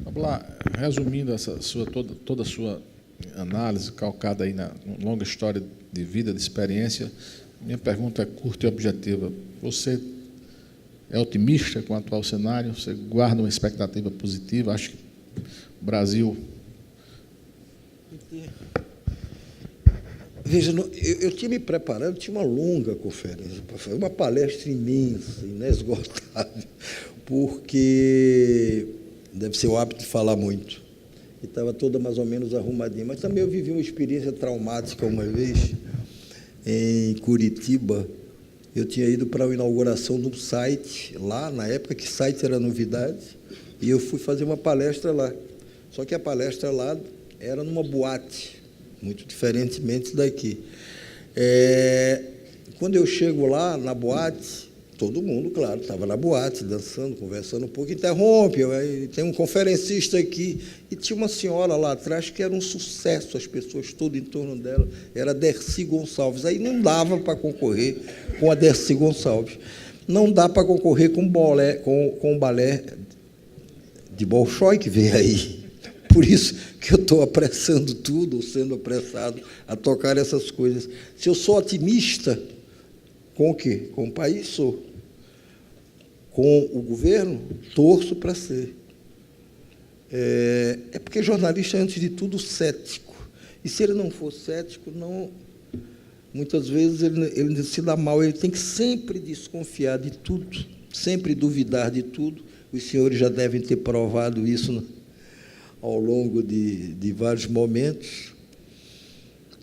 Vamos lá, resumindo toda a sua análise calcada aí na longa história de vida, de experiência, minha pergunta é curta e objetiva. Você é otimista com o atual cenário? Você guarda uma expectativa positiva? Acho que o Brasil... Veja, eu tinha me preparado, tinha uma longa conferência para fazer, uma palestra imensa, inesgotável, porque deve ser o hábito de falar muito. E estava toda mais ou menos arrumadinha. Mas também eu vivi uma experiência traumática uma vez, em Curitiba. Eu tinha ido para a inauguração de um site, lá, na época que site era novidade, e eu fui fazer uma palestra lá. Só que a palestra lá era numa boate, muito diferentemente daqui. Quando eu chego lá, na boate, todo mundo, claro, estava na boate, dançando, conversando um pouco, interrompe, tem um conferencista aqui, e tinha uma senhora lá atrás que era um sucesso, as pessoas todas em torno dela, era Dercy Gonçalves. Aí não dava para concorrer com a Dercy Gonçalves. Não dá para concorrer com o balé de Bolshoi que vem aí. Por isso que eu estou apressando tudo, ou sendo apressado a tocar essas coisas. Se eu sou otimista, com o quê? Com o país, sou. Com o governo, torço para ser. É porque jornalista é, antes de tudo, cético. E se ele não for cético, muitas vezes ele se dá mal. Ele tem que sempre desconfiar de tudo, sempre duvidar de tudo. Os senhores já devem ter provado isso ao longo de vários momentos.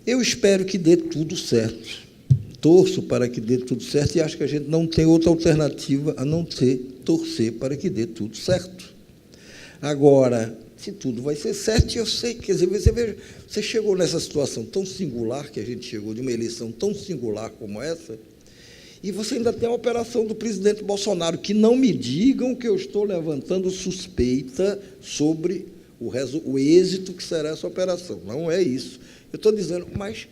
Eu espero que dê tudo certo. Torço para que dê tudo certo e acho que a gente não tem outra alternativa a não ser torcer para que dê tudo certo. Agora, se tudo vai ser certo, eu sei, quer dizer, você chegou nessa situação tão singular que a gente chegou, de uma eleição tão singular como essa, e você ainda tem a operação do presidente Bolsonaro, que não me digam que eu estou levantando suspeita sobre o êxito que será essa operação. Não é isso. Eu estou dizendo, mas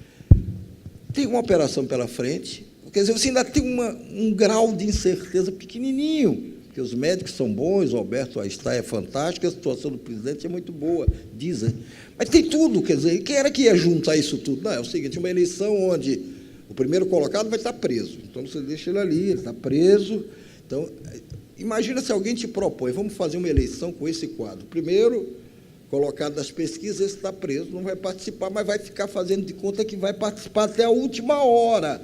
tem uma operação pela frente, quer dizer, você ainda tem um grau de incerteza pequenininho, porque os médicos são bons, o Alberto Einstein é fantástico, a situação do presidente é muito boa, dizem. Mas tem tudo, quer dizer, quem era que ia juntar isso tudo? Não, é o seguinte, uma eleição onde o primeiro colocado vai estar preso, então você deixa ele ali, ele está preso. Então, imagina se alguém te propõe, vamos fazer uma eleição com esse quadro. Primeiro colocado das pesquisas, esse está preso, não vai participar, mas vai ficar fazendo de conta que vai participar até a última hora.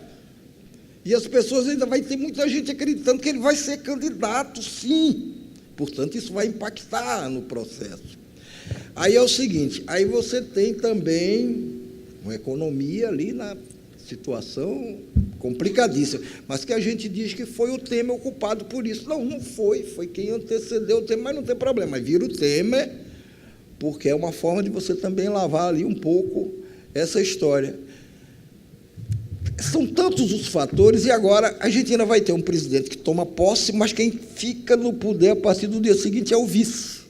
E as pessoas ainda vai ter muita gente acreditando que ele vai ser candidato, sim. Portanto, isso vai impactar no processo. Aí é o seguinte, aí você tem também uma economia ali na situação complicadíssima, mas que a gente diz que foi o Temer o culpado por isso. Não, não foi, foi quem antecedeu o Temer, mas não tem problema, mas vira o Temer, porque é uma forma de você também lavar ali um pouco essa história. São tantos os fatores, e agora a gente ainda vai ter um presidente que toma posse, mas quem fica no poder a partir do dia seguinte é o vice,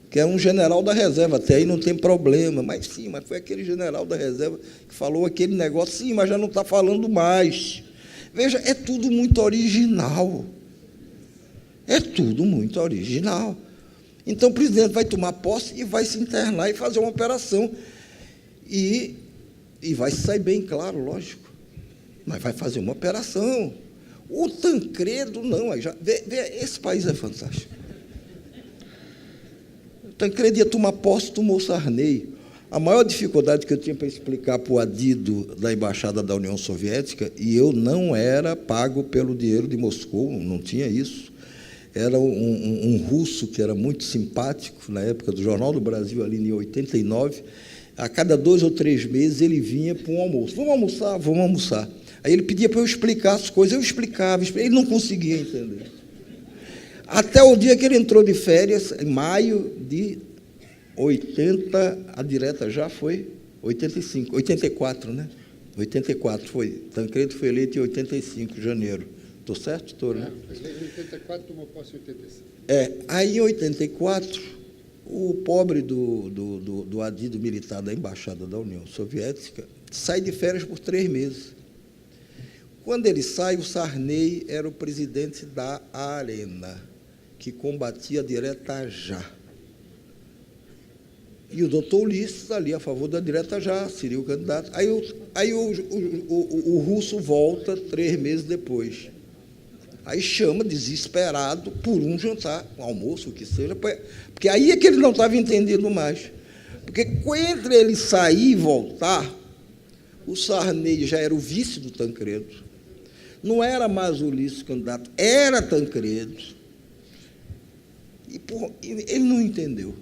que é um general da reserva, até aí não tem problema, mas sim, mas foi aquele general da reserva que falou aquele negócio, sim, mas já não está falando mais. Veja, é tudo muito original, é tudo muito original. Então o presidente vai tomar posse e vai se internar e fazer uma operação, e vai sair bem claro, lógico, mas vai fazer uma operação. O Tancredo, não, esse país é fantástico. O Tancredo ia tomar posse, tomou Sarney. A maior dificuldade que eu tinha para explicar para o adido da Embaixada da União Soviética, e eu não era pago pelo dinheiro de Moscou, não tinha isso, era um russo que era muito simpático, na época do Jornal do Brasil, ali em 89, a cada 2 ou 3 meses ele vinha para um almoço. Vamos almoçar? Vamos almoçar. Aí ele pedia para eu explicar as coisas, eu explicava, ele não conseguia entender. Até o dia que ele entrou de férias, em maio de 80, a direta já foi 85, 84, né? 84 foi. Tancredo foi eleito em 85, janeiro. Estou certo? Estou, né? Em 84 tomou posse em 85. Aí em 84... o pobre do adido militar da Embaixada da União Soviética sai de férias por 3 meses. Quando ele sai, o Sarney era o presidente da Arena, que combatia a direta já. E o doutor Ulisses ali a favor da direta já, seria o candidato. Aí o russo volta 3 meses depois. Aí chama, desesperado, por um jantar, um almoço, o que seja, porque aí é que ele não estava entendendo mais. Porque entre ele sair e voltar, o Sarney já era o vice do Tancredo, não era mais o Ulisses candidato, era Tancredo. E ele não entendeu.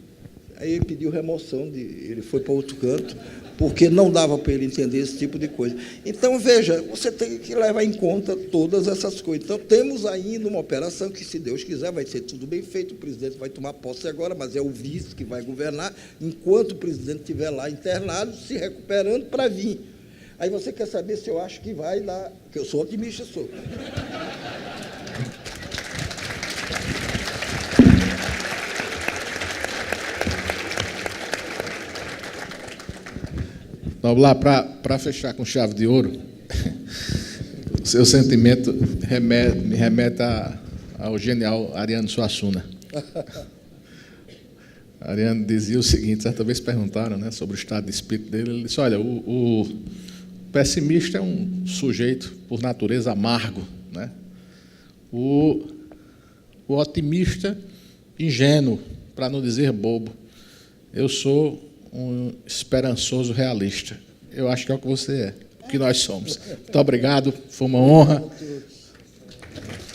Aí ele pediu remoção, ele foi para outro canto, porque não dava para ele entender esse tipo de coisa. Então, veja, você tem que levar em conta todas essas coisas. Então, temos ainda uma operação que, se Deus quiser, vai ser tudo bem feito, o presidente vai tomar posse agora, mas é o vice que vai governar, enquanto o presidente estiver lá internado, se recuperando para vir. Aí você quer saber se eu acho que vai dar, porque eu sou otimista, sou. Vamos lá, para fechar com chave de ouro, o seu sentimento me remete ao genial Ariano Suassuna. Ariano dizia o seguinte, certa vez perguntaram, né, sobre o estado de espírito dele, ele disse, olha, o pessimista é um sujeito, por natureza, amargo, né? O otimista, ingênuo, para não dizer bobo. Eu sou um esperançoso realista. Eu acho que é o que você é, o que nós somos. Muito obrigado, foi uma honra.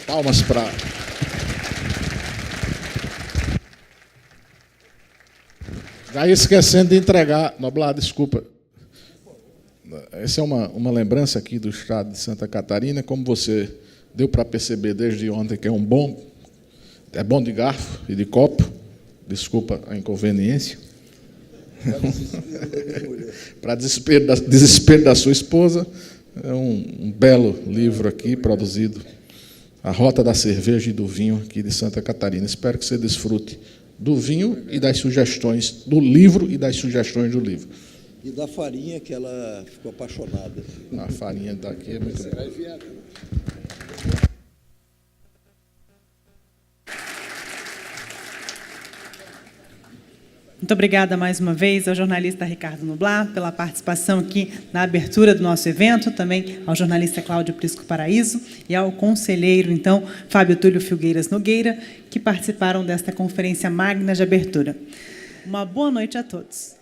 Palmas para... Já ia esquecendo de entregar, Noblar, desculpa. essa é uma lembrança aqui do estado de Santa Catarina, como você deu para perceber desde ontem, que é bom de garfo e de copo, desculpa a inconveniência, para desespero da sua esposa, é um belo livro aqui, produzido, A Rota da Cerveja e do Vinho, aqui de Santa Catarina. Espero que você desfrute do vinho e das sugestões do livro e das sugestões do livro. E da farinha, que ela ficou apaixonada. A farinha daqui é muito boa. Muito obrigada mais uma vez ao jornalista Ricardo Noblat pela participação aqui na abertura do nosso evento, também ao jornalista Cláudio Prisco Paraíso e ao conselheiro, então, Fábio Túlio Filgueiras Nogueira, que participaram desta conferência magna de abertura. Uma boa noite a todos.